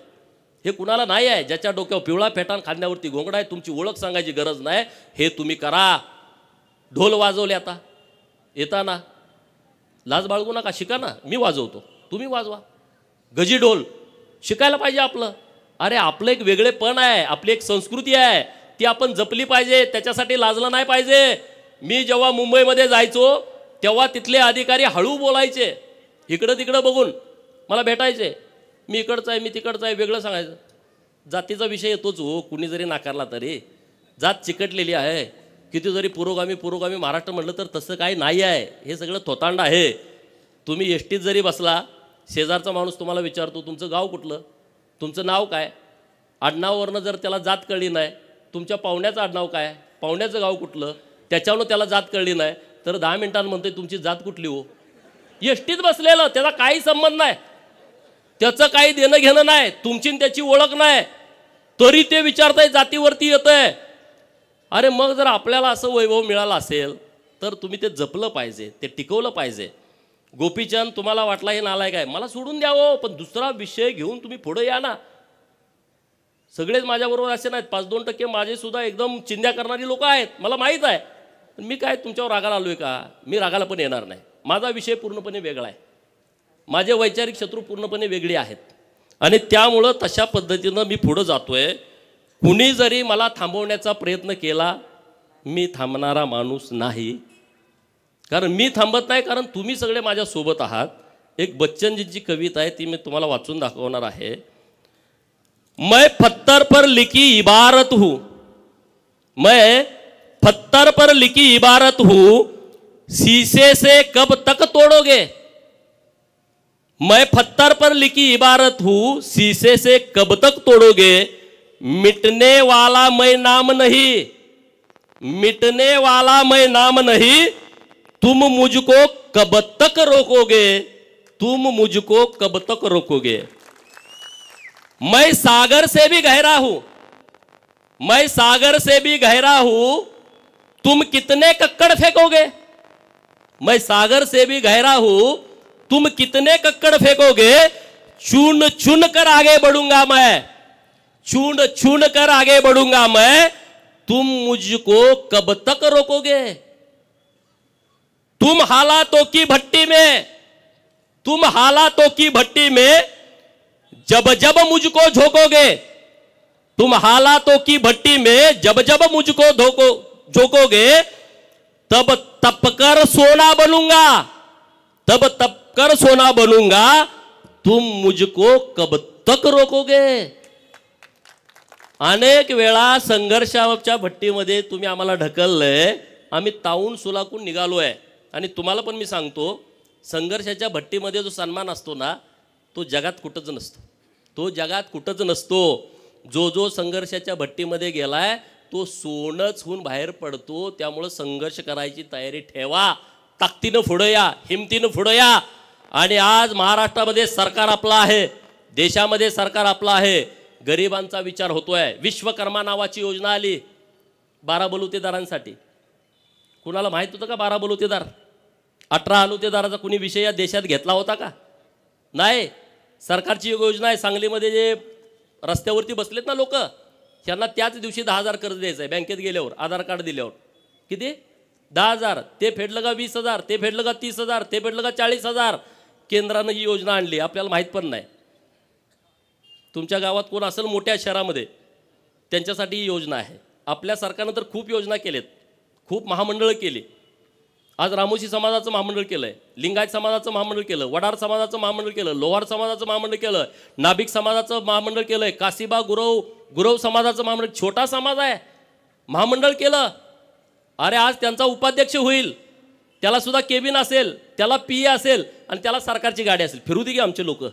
हे कुणाला नाही आहे. ज्याच्या डोक्यावर पिवळा फेटान खांद्यावरती घोंगडा आहे, तुमची ओळख सांगायची गरज नाही. हे तुम्ही करा. ढोल वाजवले आता येताना, लाज बाळगू नका, शिका ना. मी वाजवतो, तुम्ही वाजवा. गजी ढोल शिकायला पाहिजे आपलं. अरे आपलं एक वेगळेपण आहे, आपली एक संस्कृती आहे, ती आपण जपली पाहिजे. त्याच्यासाठी लाजलं नाही पाहिजे. मी जेव्हा मुंबईमध्ये जायचो तेव्हा तिथले अधिकारी हळू बोलायचे, इकडं तिकडं बघून मला भेटायचे. मी इकडचं आहे, मी तिकडचं आहे, वेगळं सांगायचं. जातीचा विषय येतोच हो, कुणी जरी नाकारला तरी. जात चिकटलेली आहे. किती जरी पुरोगामी महाराष्ट्र म्हटलं तर तसं काही नाही आहे. हे सगळं थोतांड आहे. तुम्ही एसटीत जरी बसला, शेजारचा माणूस तुम्हाला विचारतो तुमचं गाव कुठलं, तुमचं नाव काय. आडनावावरनं जर त्याला जात कळली नाही, तुमच्या पाहुण्याचं आडनाव काय, पाहुण्याचं गाव कुठलं, त्याच्यावरून त्याला जात कळली नाही तर 10 मिनिटांत म्हणते तुमची जात कुठली हो. एसटीत बसलेलं, त्याचा काही संबंध नाही, त्याचं काही देणं घेणं नाही, तुमची त्याची ओळख नाही, तरी ते विचारताय जातीवरती येतंय. अरे मग जर आपल्याला असं वैभव मिळालं असेल तर तुम्ही ते जपलं पाहिजे, ते टिकवलं पाहिजे. गोपीचंद तुम्हाला वाटला हे नालायक आहे, मला सोडून द्यावं, पण दुसरा विषय घेऊन तुम्ही पुढे या ना. सगळेच माझ्याबरोबर असे नाहीत, 5-2% माझे सुद्धा एकदम चिंध्या करणारी लोक आहेत, मला माहीत आहे. मी काय तुमच्यावर रागाला आलोय का? मी रागाला पण येणार नाही. माझा विषय पूर्णपणे वेगळा आहे, माझे वैचारिक शत्रू पूर्णपणे वेगळे आहेत आणि त्यामुळं तशा पद्धतीनं मी पुढं जातोय. कुणी जरी मला थांबवण्याचा प्रयत्न केला, मी थांबणारा माणूस नाही. कारण मी थांबत नाही, कारण तुम्ही सगळे माझ्यासोबत आहात. एक बच्चनजींची कविता आहे, ती मी तुम्हाला वाचून दाखवणार आहे. मैं पत्थर पर लिखी इबारत हूँ, मैं पत्थर पर लिखी इबारत हूँ, शीशे से कब तक तोड़ोगे. मैं पत्थर पर लिखी इबारत हूँ, शीशे से कब तक तोड़ोगे. मिटने वाला मैं नाम नहीं, मिटने वाला मैं नाम नहीं, तुम मुझको कब तक रोकोगे, तुम मुझको कब तक रोकोगे. मैं सागर से भी गहरा हूं, मैं सागर से भी गहरा हूं, तुम कितने कक्कड़ फेंकोगे. मैं सागर से भी गहरा हूं, तुम कितने कक्कड़ फेंकोगे. चुन चुन कर आगे बढ़ूंगा मैं, चुन चुन कर आगे बढ़ूंगा मैं, तुम मुझको कब तक रोकोगे. तुम हालातों की भट्टी में, तुम हालातों की भट्टी में जब जब मुझको झोंकोगे, तुम हालातों की भट्टी में जब जब मुझको झोंकोगे, तब तपकर सोना बनूंगा, तब तपकर सोना बनूंगा, तुम मुझको कब तक रोकोगे. अनेक वेळा संघर्षाच्या भट्टीमध्ये तुम्ही आम्हाला ढकललंय, आम्ही तावून सुलाकून निघालोय. आणि तुम्हाला पण मी सांगतो, संघर्षाच्या भट्टीमध्ये जो सन्मान असतो ना, तो जगात कुठंच नसतो, तो जगात कुठंच नसतो. जो जो संघर्षाच्या भट्टीमध्ये गेलाय तो सोनच होऊन बाहेर पडतो. त्यामुळं संघर्ष करायची तयारी ठेवा, ताकदीनं पुढं या, हिमतीनं पुढं या. आणि आज महाराष्ट्रामध्ये सरकार आपलं आहे, देशामध्ये सरकार आपलं आहे, गरिबांचा विचार होतोय. विश्वकर्मा नावाची योजना आली 12 बलुतेदारांसाठी. कुणाला माहित होतं का 12 बलुतेदार? 18 बलुतेदाराचा कुणी विषय या देशात घेतला होता का? नाही. सरकारची योजना आहे. सांगलीमध्ये जे रस्त्यावरती बसलेत ना लोक, त्यांना त्याच दिवशी 10,000 कर्ज द्यायचं आहे बँकेत गेल्यावर, आधार कार्ड दिल्यावर. किती? 10,000. ते फेडलं का 20,000, ते फेडलं का 30,000, ते फेडलं का 40,000. केंद्रानं ही योजना आणली, आपल्याला माहीत पण नाही. तुमच्या गावात कोण असेल मोठ्या शहरामध्ये त्यांच्यासाठी ही योजना आहे. आपल्या सरकारनं तर खूप योजना केलेत, खूप महामंडळं केली. आज रामोशी समाजाचं महामंडळ केलं आहे, लिंगायत समाजाचं महामंडळ केलं, वडार समाजाचं महामंडळ केलं, लोहार समाजाचं महामंडळ केलं, नाभिक समाजाचं महामंडळ केलं आहे, काशीबा गुरव समाजाचं महामंडळ, छोटा समाज आहे, महामंडळ केलं. अरे आज त्यांचा उपाध्यक्ष होईल, त्याला सुद्धा केबिन असेल, त्याला पीए असेल आणि त्याला सरकारची गाडी असेल. फिरू दे की आमचे लोक.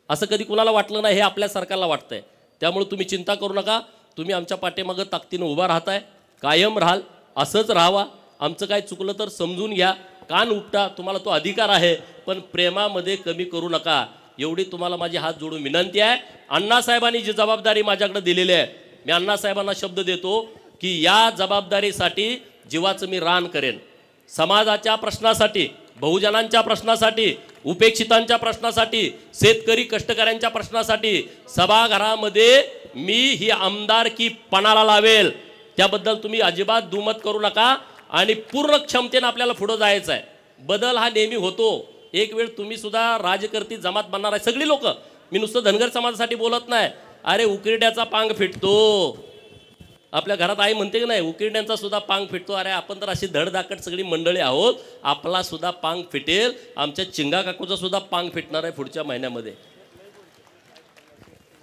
असं कधी कुणाला वाटलं नाही, हे आपल्या सरकारला वाटतंय. त्यामुळे तुम्ही चिंता करू नका. तुम्ही आमच्या पाठीमागं ताकदीनं उभा राहताय, कायम राहाल, असंच राहावा. आमचं काय चुकलं तर समजून घ्या, कान उपटा, तुम्हाला तो अधिकार आहे, पण प्रेमामध्ये कमी करू नका. एवढी तुम्हाला माझी हात जोडून विनंती आहे. अण्णासाहेबांनी जी जबाबदारी माझ्याकडे दिलेली आहे, मी अण्णासाहेबांना शब्द देतो की या जबाबदारीसाठी जीवाचं मी रान करेन. समाजाच्या प्रश्नासाठी, बहुजनांच्या प्रश्नासाठी, उपेक्षितांच्या प्रश्नासाठी, शेतकरी कष्टकऱ्यांच्या प्रश्नासाठी सभागृहामध्ये मी ही आमदारकी पणाला लावेल. त्याबद्दल तुम्ही अजिबात दुमत करू नका आणि पूर्ण क्षमतेने आपल्याला पुढे जायचं आहे. बदल हा नेहमी होतो. एक वेळ तुम्ही सुद्धा राजकर्ती जमात बनणार आहे, सगळी लोक. मी नुसतं धनगर समाजासाठी बोलत नाही. अरे उकिरड्याचा पांग फिटतो, आपल्या घरात आई म्हणते की नाही, उकिरड्यांचा सुद्धा पांग फिटतो. अरे आपण तर अशी धडधाकट सगळी मंडळी आहोत, आपला सुद्धा पांग फिटेल. आमच्या चिंगा काकूचा सुद्धा पांग फिटणार आहे पुढच्या महिन्यामध्ये,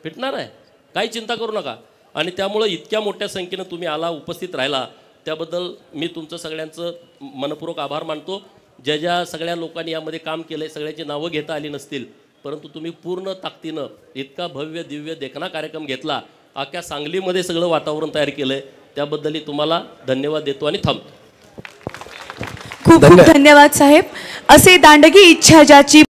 फिटणार आहे, काही चिंता करू नका. आणि त्यामुळं इतक्या मोठ्या संख्येनं तुम्ही आला, उपस्थित राहिला, त्याबद्दल मी तुमचं सगळ्यांचं मनपूर्वक आभार मानतो. ज्या सगळ्या लोकांनी यामध्ये काम केलं आहे, सगळ्यांची नावं घेता आली नसतील, परंतु तुम्ही पूर्ण ताकदीनं इतका भव्य दिव्य देखणा कार्यक्रम घेतला, अख्ख्या सांगलीमध्ये सगळं वातावरण तयार केलं आहे, त्याबद्दलही तुम्हाला धन्यवाद देतो आणि थांबतो.
खूप खूप धन्यवाद साहेब. असे दांडगी इच्छा ज्याची